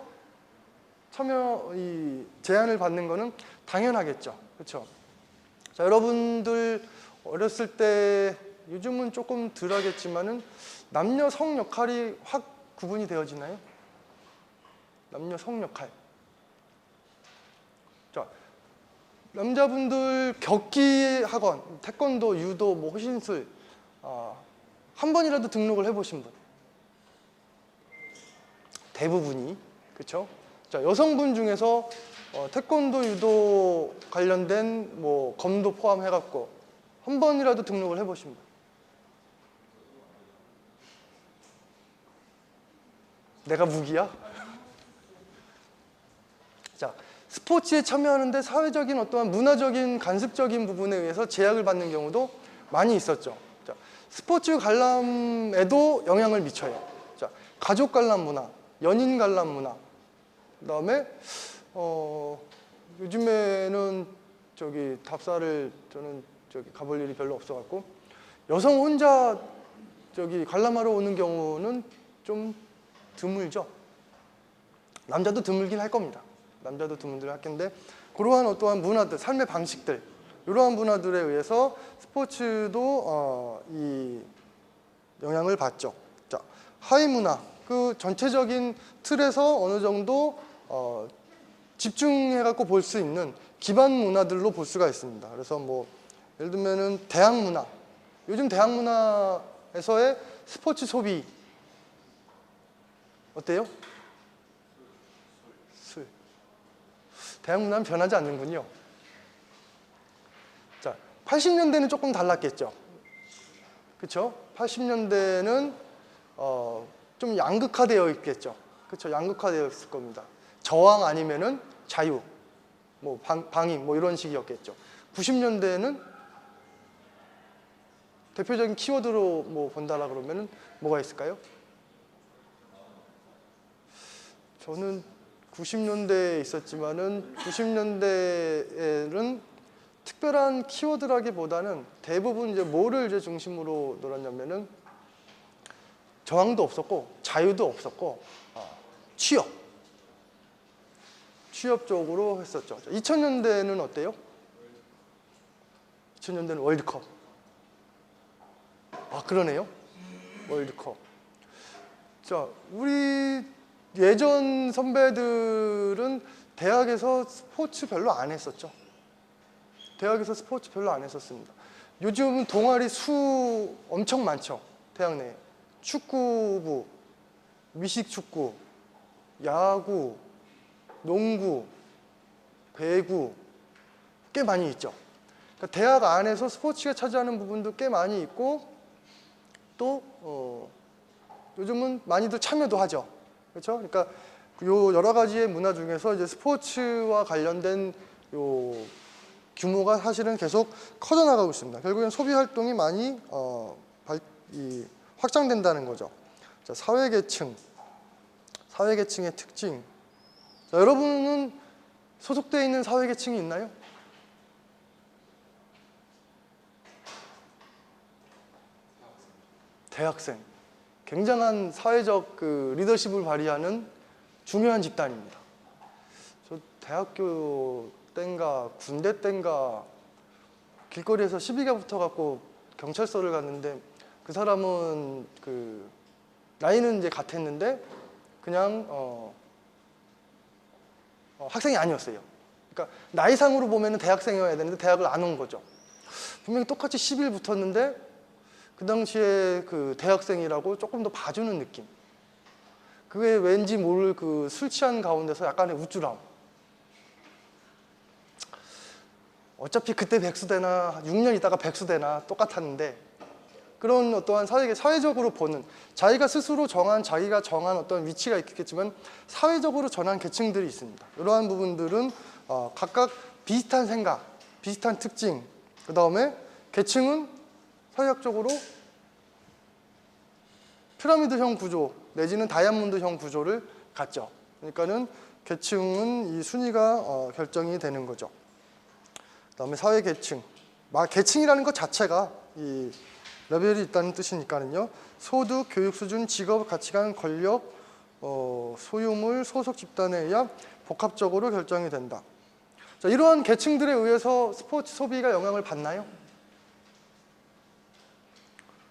제한을 받는 거는 당연하겠죠. 그렇죠? 자, 여러분들 어렸을 때 요즘은 조금 덜 하겠지만은 남녀 성 역할이 확 구분이 되어지나요? 남녀 성 역할. 자, 남자분들 격기 학원, 태권도, 유도, 뭐 호신술 한 번이라도 등록을 해보신 분 대부분이 그렇죠? 자, 여성분 중에서 태권도, 유도 관련된 뭐 검도 포함해갖고 한 번이라도 등록을 해보신 분 내가 무기야? 자, 스포츠에 참여하는데 사회적인 어떠한 문화적인 간섭적인 부분에 의해서 제약을 받는 경우도 많이 있었죠. 자, 스포츠 관람에도 영향을 미쳐요. 자, 가족 관람 문화, 연인 관람 문화. 그다음에 요즘에는 저기 답사를 저는 저기 가볼 일이 별로 없어갖고 여성 혼자 저기 관람하러 오는 경우는 좀 드물죠. 남자도 드물긴 할 겁니다. 남자도 드물긴 할 텐데 그러한 어떠한 문화들, 삶의 방식들 이러한 문화들에 의해서 스포츠도 이 영향을 받죠. 자, 하위 문화, 그 전체적인 틀에서 어느 정도 집중해갖고 볼 수 있는 기반 문화들로 볼 수가 있습니다. 그래서 뭐 예를 들면은 대학 문화, 요즘 대학 문화에서의 스포츠 소비 어때요? 술. 대학 문화는 변하지 않는군요. 자, 80년대는 조금 달랐겠죠. 그렇죠? 80년대는 좀 양극화되어 있겠죠. 그렇죠? 양극화되어 있을 겁니다. 저항 아니면은 자유, 뭐 방임, 뭐 이런 식이었겠죠. 90년대에는 대표적인 키워드로 뭐 본다라 그러면은 뭐가 있을까요? 저는 90년대에 있었지만은 90년대에는 특별한 키워드라기보다는 대부분 이제 뭐를 이제 중심으로 놀았냐면은 저항도 없었고 자유도 없었고 취업 쪽으로 했었죠. 2000년대는 어때요? 2000년대는 월드컵. 아, 그러네요. 월드컵. 자, 우리 예전 선배들은 대학에서 스포츠 별로 안 했었죠. 대학에서 스포츠 별로 안 했었습니다. 요즘 동아리 수 엄청 많죠. 대학 내에. 축구부, 미식축구, 야구, 농구, 배구 꽤 많이 있죠. 그러니까 대학 안에서 스포츠가 차지하는 부분도 꽤 많이 있고 또 요즘은 많이들 참여도 하죠. 그렇죠? 그러니까 요 여러 가지의 문화 중에서 이제 스포츠와 관련된 요 규모가 사실은 계속 커져나가고 있습니다. 결국엔 소비 활동이 많이 확장된다는 거죠. 자, 사회계층의 특징. 자, 여러분은 소속되어 있는 사회계층이 있나요? 대학생. 굉장한 사회적 그 리더십을 발휘하는 중요한 집단입니다. 저 대학교 땐가 군대 땐가 길거리에서 시비가 붙어갖고 경찰서를 갔는데 그 사람은 그 나이는 이제 같았는데 그냥 학생이 아니었어요. 그러니까 나이상으로 보면은 대학생이어야 되는데 대학을 안 온 거죠. 분명히 똑같이 시비를 붙었는데 그 당시에 그 대학생이라고 조금 더 봐주는 느낌. 그게 왠지 모를 그 술 취한 가운데서 약간의 우쭐함. 어차피 그때 백수되나 6년 있다가 백수되나 똑같았는데 그런 어떠한 사회적으로 보는 자기가 스스로 자기가 정한 어떤 위치가 있겠지만 사회적으로 전한 계층들이 있습니다. 이러한 부분들은 각각 비슷한 생각, 비슷한 특징, 그 다음에 계층은 사회학적으로 피라미드형 구조 내지는 다이아몬드형 구조를 갖죠. 그러니까는 계층은 이 순위가 결정이 되는 거죠. 그 다음에 사회계층. 계층이라는 것 자체가 이 레벨이 있다는 뜻이니까는요. 소득, 교육 수준, 직업, 가치관, 권력, 소유물, 소속 집단에 의한 복합적으로 결정이 된다. 자, 이러한 계층들에 의해서 스포츠 소비가 영향을 받나요?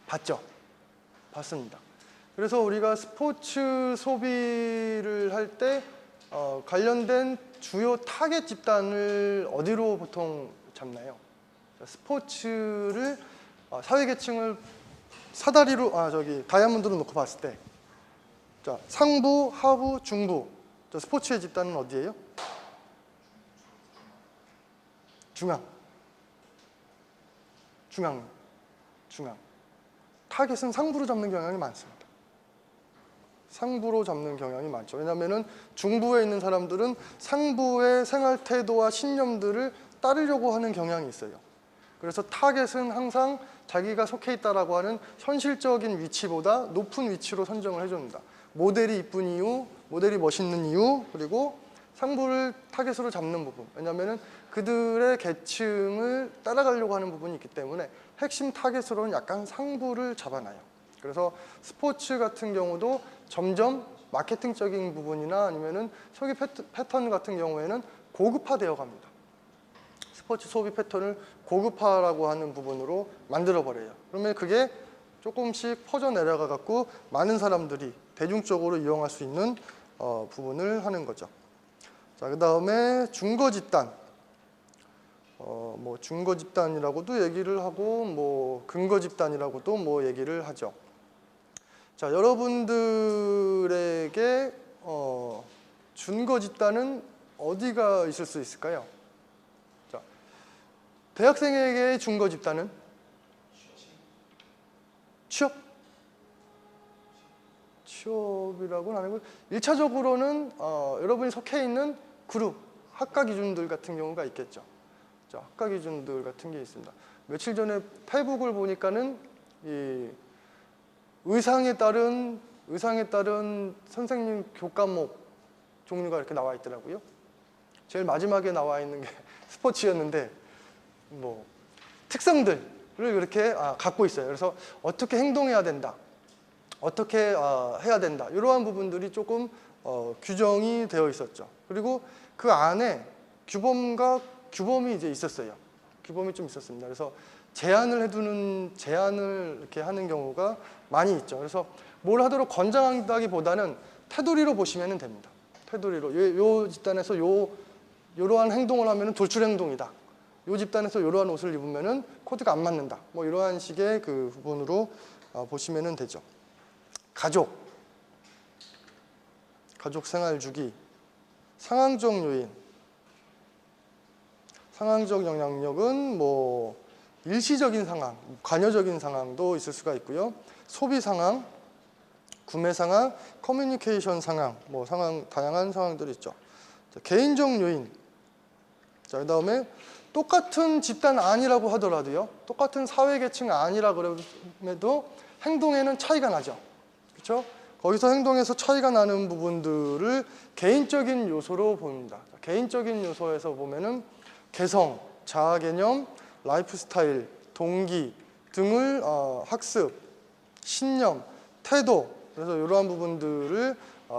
받죠. 받습니다. 그래서 우리가 스포츠 소비를 할 때 관련된 주요 타겟 집단을 어디로 보통 잡나요? 스포츠를 사회계층을 사다리로 다이아몬드로 놓고 봤을 때 자, 상부, 하부, 중부. 스포츠의 집단은 어디예요? 중앙. 타겟은 상부로 잡는 경향이 많습니다. 상부로 잡는 경향이 많죠. 왜냐하면 중부에 있는 사람들은 상부의 생활 태도와 신념들을 따르려고 하는 경향이 있어요. 그래서 타겟은 항상 자기가 속해 있다라고 하는 현실적인 위치보다 높은 위치로 선정을 해줍니다. 모델이 이쁜 이유, 모델이 멋있는 이유, 그리고 상부를 타겟으로 잡는 부분. 왜냐하면 그들의 계층을 따라가려고 하는 부분이 있기 때문에 핵심 타겟으로는 약간 상부를 잡아놔요. 그래서 스포츠 같은 경우도 점점 마케팅적인 부분이나 아니면은 소비 패턴 같은 경우에는 고급화되어 갑니다. 스포츠 소비 패턴을 고급화라고 하는 부분으로 만들어 버려요. 그러면 그게 조금씩 퍼져 내려가 갖고 많은 사람들이 대중적으로 이용할 수 있는 부분을 하는 거죠. 자, 그 다음에 중거 집단. 뭐 중거 집단이라고도 얘기를 하고 뭐 근거 집단이라고도 뭐 얘기를 하죠. 자, 여러분들에게 준거 집단은 어디가 있을 수 있을까요? 자, 대학생에게 준거 집단은 취업? 취업이라고는 아니고 1차적으로는 여러분이 속해 있는 그룹, 학과 기준들 같은 경우가 있겠죠. 자, 학과 기준들 같은 게 있습니다. 며칠 전에 페이북을 보니까는 이 의상에 따른 선생님 교과목 종류가 이렇게 나와 있더라고요. 제일 마지막에 나와 있는 게 스포츠였는데 뭐 특성들을 이렇게 갖고 있어요. 그래서 어떻게 행동해야 된다, 어떻게 해야 된다, 이러한 부분들이 조금 규정이 되어 있었죠. 그리고 그 안에 규범이 이제 있었어요. 규범이 좀 있었습니다. 그래서 제한을 이렇게 하는 경우가 많이 있죠. 그래서 뭘 하도록 권장한다기보다는 테두리로 보시면 됩니다. 테두리로 요 집단에서 요러한 행동을 하면은 돌출 행동이다. 요 집단에서 이러한 옷을 입으면은 코드가 안 맞는다. 뭐 이러한 식의 그 부분으로 보시면 되죠. 가족 생활 주기, 상황적 요인. 상황적 영향력은 뭐 일시적인 상황, 관여적인 상황도 있을 수가 있고요. 소비 상황, 구매 상황, 커뮤니케이션 상황, 뭐 다양한 상황들이 있죠. 자, 개인적 요인. 자, 그다음에 똑같은 집단 아니라고 하더라도요. 똑같은 사회 계층 아니라 그래도 행동에는 차이가 나죠. 그렇죠? 거기서 행동에서 차이가 나는 부분들을 개인적인 요소로 봅니다. 개인적인 요소에서 보면은 개성, 자아 개념, 라이프 스타일, 동기 등을 학습, 신념, 태도, 그래서 이러한 부분들을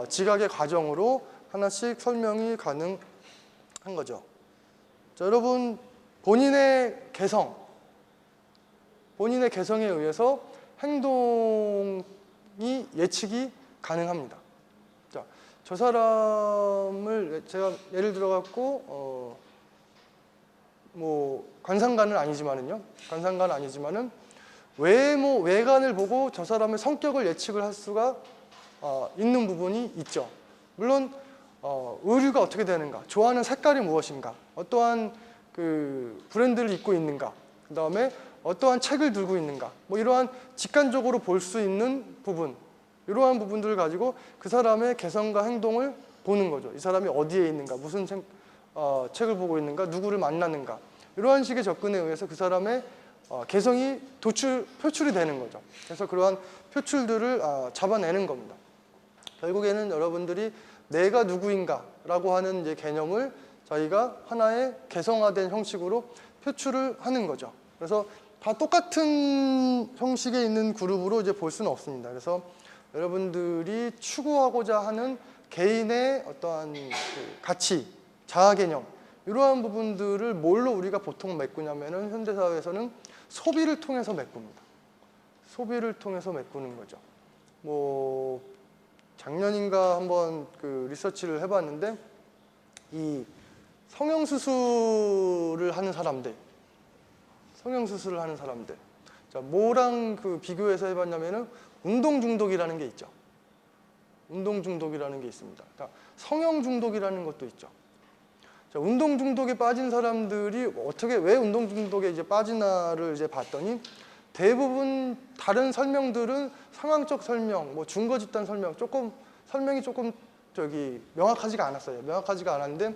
지각의 과정으로 하나씩 설명이 가능한 거죠. 자, 여러분 본인의 개성에 의해서 행동이 예측이 가능합니다. 자, 저 사람을 제가 예를 들어 갖고 뭐 관상가는 아니지만은 외관을 보고 저 사람의 성격을 예측을 할 수가 있는 부분이 있죠. 물론 의류가 어떻게 되는가, 좋아하는 색깔이 무엇인가, 어떠한 그 브랜드를 입고 있는가, 그 다음에 어떠한 책을 들고 있는가, 뭐 이러한 직관적으로 볼 수 있는 부분, 이러한 부분들을 가지고 그 사람의 개성과 행동을 보는 거죠. 이 사람이 어디에 있는가, 무슨 책을 보고 있는가, 누구를 만나는가, 이러한 식의 접근에 의해서 그 사람의 개성이 표출이 되는 거죠. 그래서 그러한 표출들을 잡아내는 겁니다. 결국에는 여러분들이 내가 누구인가라고 하는 이제 개념을 저희가 하나의 개성화된 형식으로 표출을 하는 거죠. 그래서 다 똑같은 형식에 있는 그룹으로 이제 볼 수는 없습니다. 그래서 여러분들이 추구하고자 하는 개인의 어떠한 그 가치, 자아 개념, 이러한 부분들을 뭘로 우리가 보통 메꾸냐면은 현대사회에서는 소비를 통해서 메꿉니다. 소비를 통해서 메꾸는 거죠. 뭐 작년인가 한번 그 리서치를 해봤는데 이 성형수술을 하는 사람들, 자, 뭐랑 그 비교해서 해봤냐면은 운동 중독이라는 게 있죠. 운동 중독이라는 게 있습니다. 그러니까 성형 중독이라는 것도 있죠. 자, 운동 중독에 빠진 사람들이 왜 운동 중독에 이제 빠지나를 이제 봤더니 대부분 다른 설명들은 상황적 설명, 뭐 중거 집단 설명이 조금 명확하지가 않았어요. 명확하지가 않았는데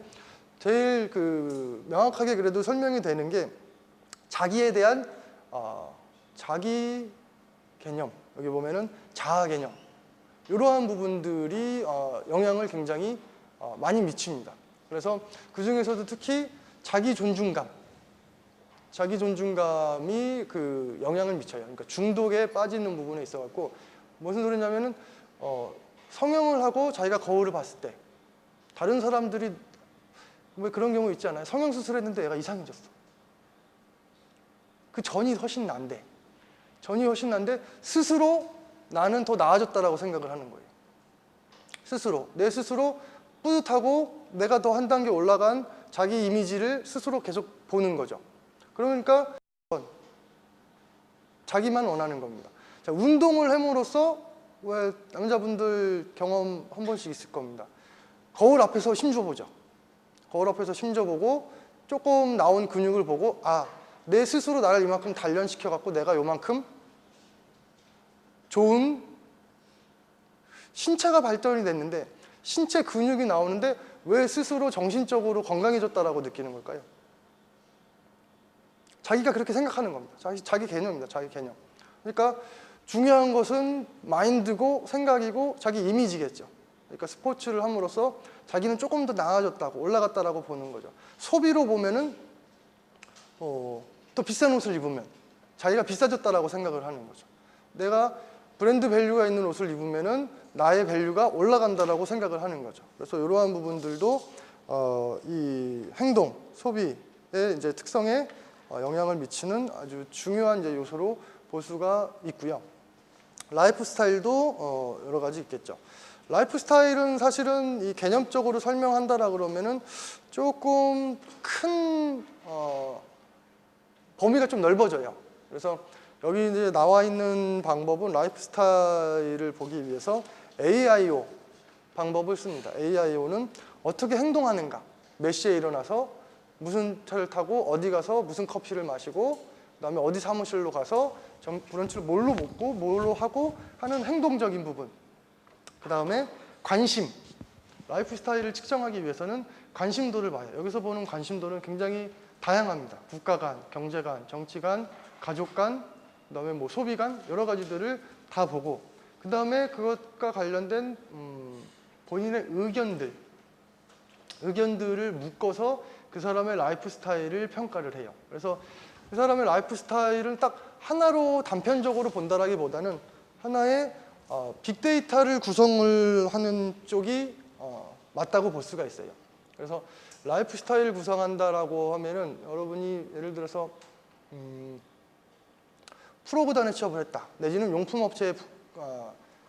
제일 그 명확하게 그래도 설명이 되는 게 자기에 대한 자기 개념, 여기 보면은 자아 개념, 이러한 부분들이 영향을 굉장히 많이 미칩니다. 그래서 그 중에서도 특히 자기 존중감이 그 영향을 미쳐요. 그러니까 중독에 빠지는 부분에 있어갖고 무슨 소리냐면은 성형을 하고 자기가 거울을 봤을 때 다른 사람들이 왜 그런 경우 있지 않아요? 성형 수술했는데 얘가 이상해졌어. 그 전이 훨씬 난데 스스로 나는 더 나아졌다라고 생각을 하는 거예요. 내 스스로 뿌듯하고 내가 더 한 단계 올라간 자기 이미지를 스스로 계속 보는 거죠. 그러니까 자기만 원하는 겁니다. 자, 운동을 함으로써 왜 남자분들 경험 한 번씩 있을 겁니다. 거울 앞에서 힘줘보죠. 거울 앞에서 힘줘보고 조금 나온 근육을 보고 내 스스로 나를 이만큼 단련시켜갖고 내가 요만큼 좋은 신체가 발달이 됐는데 신체 근육이 나오는데 왜 스스로 정신적으로 건강해졌다라고 느끼는 걸까요? 자기가 그렇게 생각하는 겁니다. 자기 개념입니다. 자기 개념. 그러니까 중요한 것은 마인드고 생각이고 자기 이미지겠죠. 그러니까 스포츠를 함으로써 자기는 조금 더 나아졌다고 올라갔다라고 보는 거죠. 소비로 보면은 또 비싼 옷을 입으면 자기가 비싸졌다라고 생각을 하는 거죠. 내가 브랜드 밸류가 있는 옷을 입으면은 나의 밸류가 올라간다라고 생각을 하는 거죠. 그래서 이러한 부분들도 이 행동, 소비의 이제 특성에 영향을 미치는 아주 중요한 이제 요소로 볼 수가 있고요. 라이프 스타일도 여러 가지 있겠죠. 라이프 스타일은 사실은 이 개념적으로 설명한다라 그러면은 조금 큰 범위가 좀 넓어져요. 그래서 여기 이제 나와 있는 방법은 라이프 스타일을 보기 위해서 AIO 방법을 씁니다. AIO는 어떻게 행동하는가, 몇 시에 일어나서 무슨 차를 타고 어디 가서 무슨 커피를 마시고 그다음에 어디 사무실로 가서 브런치를 뭘로 먹고 뭘로 하고 하는 행동적인 부분. 그다음에 관심. 라이프 스타일을 측정하기 위해서는 관심도를 봐요. 여기서 보는 관심도는 굉장히 다양합니다. 국가 간, 경제 간, 정치 간, 가족 간, 그다음에 뭐 소비 간 여러 가지들을 다 보고 그다음에 그것과 관련된 본인의 의견들을 묶어서 그 사람의 라이프 스타일을 평가를 해요. 그래서 그 사람의 라이프 스타일은 딱 하나로 단편적으로 본다라기보다는 하나의 빅데이터를 구성을 하는 쪽이 맞다고 볼 수가 있어요. 그래서 라이프 스타일 구성한다라고 하면은 여러분이 예를 들어서 프로구단에 취업을 했다, 내지는 용품업체에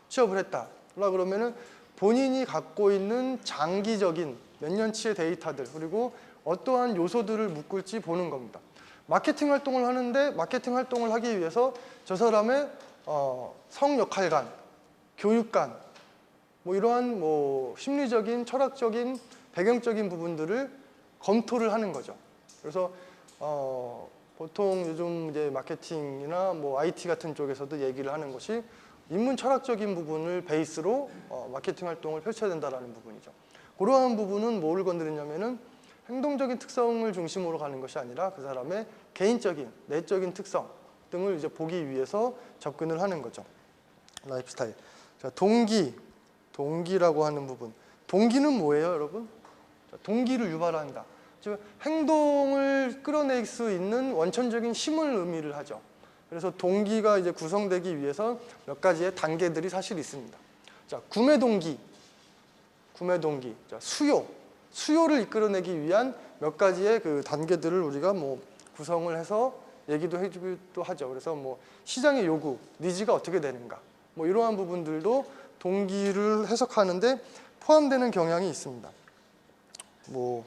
취업을 했다 그러면은 본인이 갖고 있는 장기적인 몇 년치의 데이터들 그리고 어떠한 요소들을 묶을지 보는 겁니다. 마케팅 활동을 하는데 마케팅 활동을 하기 위해서 저 사람의 성역할관, 교육관 뭐 이러한 뭐 심리적인, 철학적인, 배경적인 부분들을 검토를 하는 거죠. 그래서 보통 요즘 이제 마케팅이나 뭐 IT 같은 쪽에서도 얘기를 하는 것이 인문 철학적인 부분을 베이스로 마케팅 활동을 펼쳐야 된다라는 부분이죠. 그러한 부분은 뭐를 건드리냐면은 행동적인 특성을 중심으로 가는 것이 아니라 그 사람의 개인적인, 내적인 특성 등을 이제 보기 위해서 접근을 하는 거죠. 라이프 스타일. 자, 동기라고 하는 부분. 동기는 뭐예요, 여러분? 자, 동기를 유발한다. 즉 행동을 끌어낼 수 있는 원천적인 힘을 의미를 하죠. 그래서 동기가 이제 구성되기 위해서 몇 가지의 단계들이 사실 있습니다. 자, 구매 동기. 자, 수요를 이끌어내기 위한 몇 가지의 그 단계들을 우리가 뭐 구성을 해서 얘기도 해주기도 하죠. 그래서 뭐 시장의 요구, 니즈가 어떻게 되는가, 뭐 이러한 부분들도 동기를 해석하는데 포함되는 경향이 있습니다. 뭐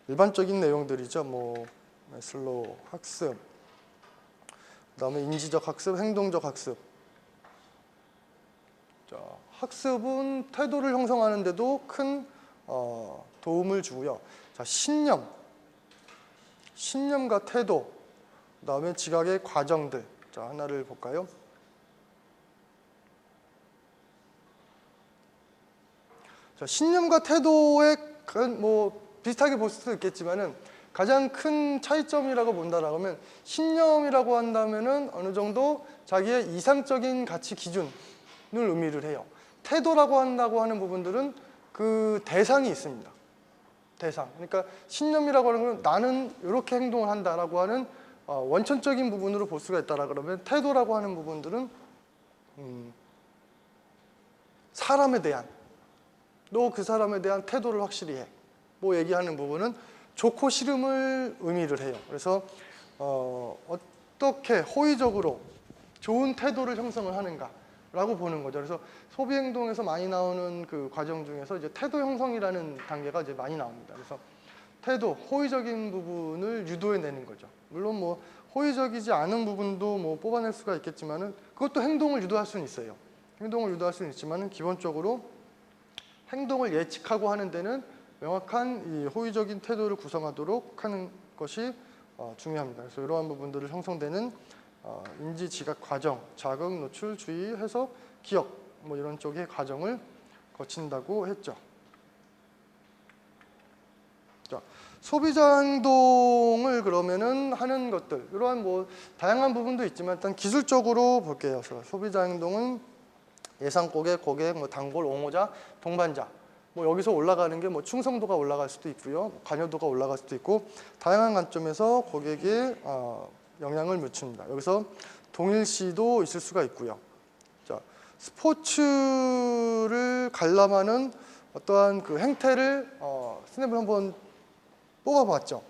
일반적인 내용들이죠. 뭐 매슬로우 학습, 그다음에 인지적 학습, 행동적 학습. 자, 학습은 태도를 형성하는 데도 큰 도움을 주고요. 자, 신념과 태도, 그다음에 지각의 과정들. 자, 하나를 볼까요? 자, 신념과 태도의 뭐 비슷하게 볼 수도 있겠지만은 가장 큰 차이점이라고 본다라고 하면 신념이라고 한다면은 어느 정도 자기의 이상적인 가치 기준을 의미를 해요. 태도라고 한다고 하는 부분들은 그 대상이 있습니다. 대상. 그러니까 신념이라고 하는 건 나는 이렇게 행동을 한다라고 하는 원천적인 부분으로 볼 수가 있다라 그러면 태도라고 하는 부분들은 사람에 대한 너 그 사람에 대한 태도를 확실히 해. 뭐 얘기하는 부분은 좋고 싫음을 의미를 해요. 그래서 어떻게 호의적으로 좋은 태도를 형성을 하는가라고 보는 거죠. 그래서 소비 행동에서 많이 나오는 그 과정 중에서 이제 태도 형성이라는 단계가 이제 많이 나옵니다. 그래서 태도, 호의적인 부분을 유도해내는 거죠. 물론 뭐 호의적이지 않은 부분도 뭐 뽑아낼 수가 있겠지만은 그것도 행동을 유도할 수는 있어요. 행동을 유도할 수는 있지만은 기본적으로 행동을 예측하고 하는 데는 명확한 이 호의적인 태도를 구성하도록 하는 것이 중요합니다. 그래서 이러한 부분들을 형성되는 인지, 지각 과정, 자극, 노출, 주의, 해석, 기억 뭐 이런 쪽의 과정을 거친다고 했죠. 자, 소비자 행동을 그러면은 하는 것들 이러한 뭐 다양한 부분도 있지만 일단 기술적으로 볼게요. 그래서 소비자 행동은 예상 고객, 뭐 단골, 옹호자, 동반자 뭐 여기서 올라가는 게 뭐 충성도가 올라갈 수도 있고요, 관여도가 올라갈 수도 있고 다양한 관점에서 고객에 영향을 미칩니다. 여기서 동일시도 있을 수가 있고요. 자, 스포츠를 관람하는 어떠한 그 행태를 스냅을 한번 뽑아봤죠.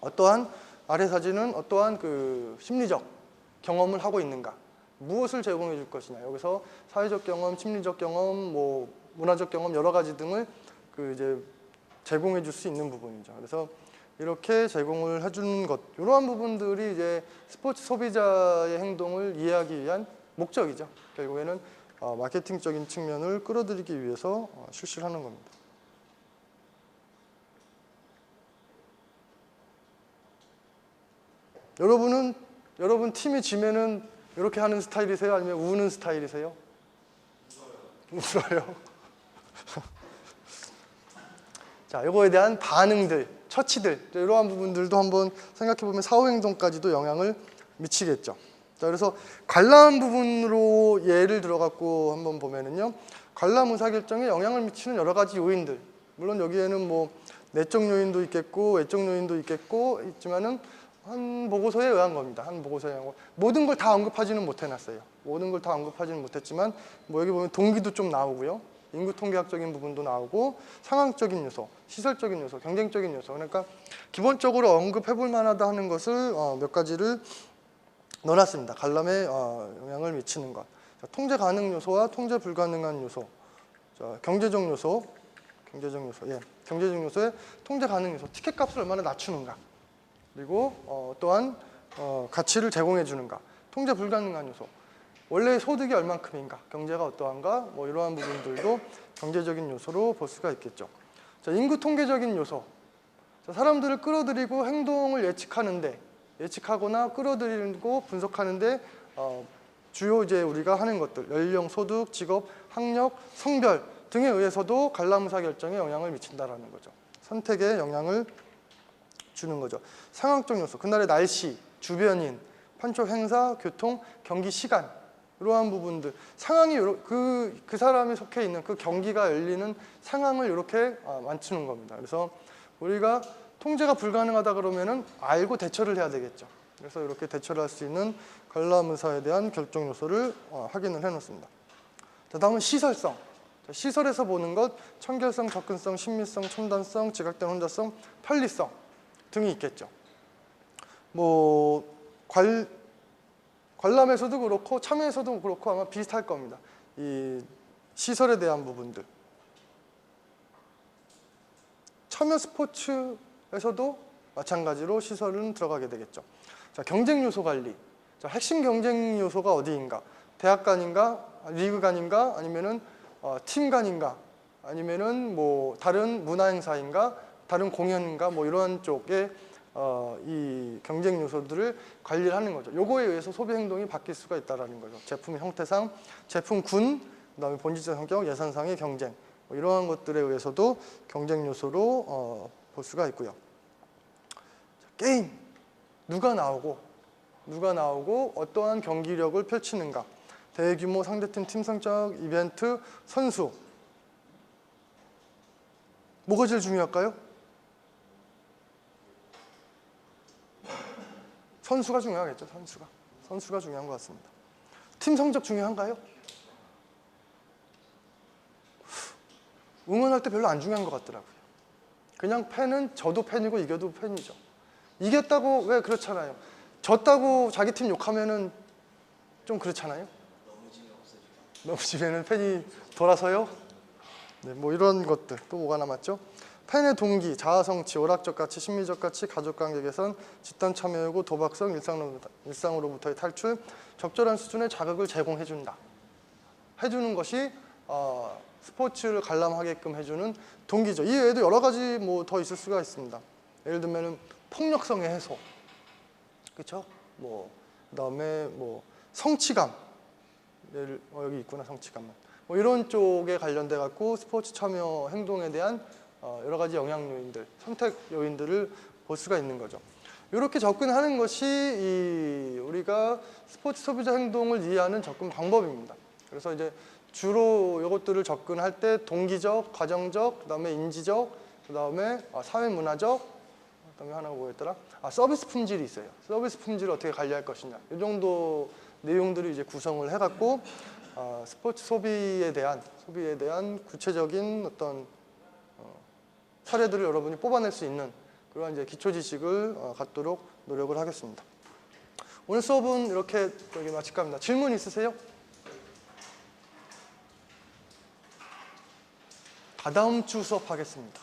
어떠한 아래 사진은 어떠한 그 심리적 경험을 하고 있는가, 무엇을 제공해 줄 것이냐. 여기서 사회적 경험, 심리적 경험, 뭐 문화적 경험 여러 가지 등을 그 이제 제공해 줄 수 있는 부분이죠. 그래서 이렇게 제공을 해주는 것, 이러한 부분들이 이제 스포츠 소비자의 행동을 이해하기 위한 목적이죠. 결국에는 마케팅적인 측면을 끌어들이기 위해서 실시를 하는 겁니다. 여러분 팀이 지면은 이렇게 하는 스타일이세요? 아니면 우는 스타일이세요? 울어요. 자, 이거에 대한 반응들, 처치들 이러한 부분들도 한번 생각해보면 사후행동까지도 영향을 미치겠죠. 자, 그래서 관람 부분으로 예를 들어갖고 한번 보면은요, 관람 의사결정에 영향을 미치는 여러 가지 요인들, 물론 여기에는 뭐 내적 요인도 있겠고 외적 요인도 있지만은 한 보고서에 의한 겁니다. 한 보고서에 의한 거. 모든 걸 다 언급하지는 못해놨어요. 모든 걸 다 언급하지는 못했지만 뭐 여기 보면 동기도 좀 나오고요, 인구 통계학적인 부분도 나오고 상황적인 요소, 시설적인 요소, 경쟁적인 요소. 그러니까 기본적으로 언급해볼 만하다 하는 것을 몇 가지를 넣어놨습니다. 관람에 영향을 미치는 것. 자, 통제 가능 요소와 통제 불가능한 요소. 자, 경제적 요소, 예, 경제적 요소에 통제 가능 요소. 티켓 값을 얼마나 낮추는가. 그리고 또한 가치를 제공해 주는가. 통제 불가능한 요소. 원래 소득이 얼만큼인가, 경제가 어떠한가, 뭐 이러한 부분들도 경제적인 요소로 볼 수가 있겠죠. 자, 인구 통계적인 요소. 자, 사람들을 끌어들이고 행동을 예측하거나 끌어들이고 분석하는데 주요 이제 우리가 하는 것들, 연령, 소득, 직업, 학력, 성별 등에 의해서도 관람 의사 결정에 영향을 미친다라는 거죠. 선택에 영향을 주는 거죠. 상황적 요소, 그날의 날씨, 주변인, 판촉 행사, 교통, 경기 시간 이러한 부분들, 상황이 그 사람이 속해 있는 그 경기가 열리는 상황을 이렇게 맞추는 겁니다. 그래서 우리가 통제가 불가능하다 그러면은 알고 대처를 해야 되겠죠. 그래서 이렇게 대처를 할 수 있는 관람 의사에 대한 결정 요소를 확인을 해놓습니다. 자, 다음은 시설성. 자, 시설에서 보는 것, 청결성, 접근성, 친밀성, 첨단성, 지각된 혼자성, 편리성 등이 있겠죠. 뭐 관람에서도 그렇고 참여에서도 그렇고 아마 비슷할 겁니다. 이 시설에 대한 부분들. 참여 스포츠에서도 마찬가지로 시설은 들어가게 되겠죠. 자, 경쟁 요소 관리. 자, 핵심 경쟁 요소가 어디인가? 대학 간인가? 리그 간인가? 아니면은 팀 간인가? 아니면은 뭐 다른 문화 행사인가? 다른 공연인가? 뭐 이런 쪽에 이 경쟁 요소들을 관리를 하는 거죠. 요거에 의해서 소비 행동이 바뀔 수가 있다는 거죠. 제품의 형태상, 제품군, 그다음에 본질적 성격, 예산상의 경쟁, 뭐 이러한 것들에 의해서도 경쟁 요소로 볼 수가 있고요. 게임, 누가 나오고 어떠한 경기력을 펼치는가, 대규모 상대팀 팀성적 이벤트, 선수. 뭐가 제일 중요할까요? 선수가 중요하겠죠. 선수가 중요한 것 같습니다. 팀 성적 중요한가요? 응원할 때 별로 안 중요한 것 같더라고요. 그냥 팬은 저도 팬이고 이겨도 팬이죠. 이겼다고 왜 그렇잖아요. 졌다고 자기 팀 욕하면은 좀 그렇잖아요. 너무 지면은 팬이 돌아서요. 네, 뭐 이런 것들. 또 뭐가 남았죠? 팬의 동기, 자아성취, 오락적 가치, 심리적 가치, 가족관계 개선, 집단 참여 요구, 도박성, 일상으로부터의 탈출, 적절한 수준의 자극을 제공해준다. 해주는 것이 스포츠를 관람하게끔 해주는 동기죠. 이 외에도 여러 가지 뭐 더 있을 수가 있습니다. 예를 들면은 폭력성의 해소, 그렇죠? 뭐 그다음에 뭐 성취감, 여기 있구나 성취감만. 뭐 이런 쪽에 관련돼 갖고 스포츠 참여 행동에 대한 여러 가지 영향 요인들, 선택 요인들을 볼 수가 있는 거죠. 이렇게 접근하는 것이 우리가 스포츠 소비자 행동을 이해하는 접근 방법입니다. 그래서 이제 주로 이것들을 접근할 때 동기적, 과정적, 그다음에 인지적, 그다음에 사회문화적, 그다음에 하나가 뭐였더라? 서비스 품질이 있어요. 서비스 품질을 어떻게 관리할 것이냐. 이 정도 내용들을 이제 구성을 해갖고 스포츠 소비에 대한 구체적인 어떤 사례들을 여러분이 뽑아낼 수 있는 그런 이제 기초 지식을 갖도록 노력을 하겠습니다. 오늘 수업은 이렇게 마칠까 합니다. 질문 있으세요? 다다음 주 수업하겠습니다.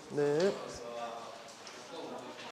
네.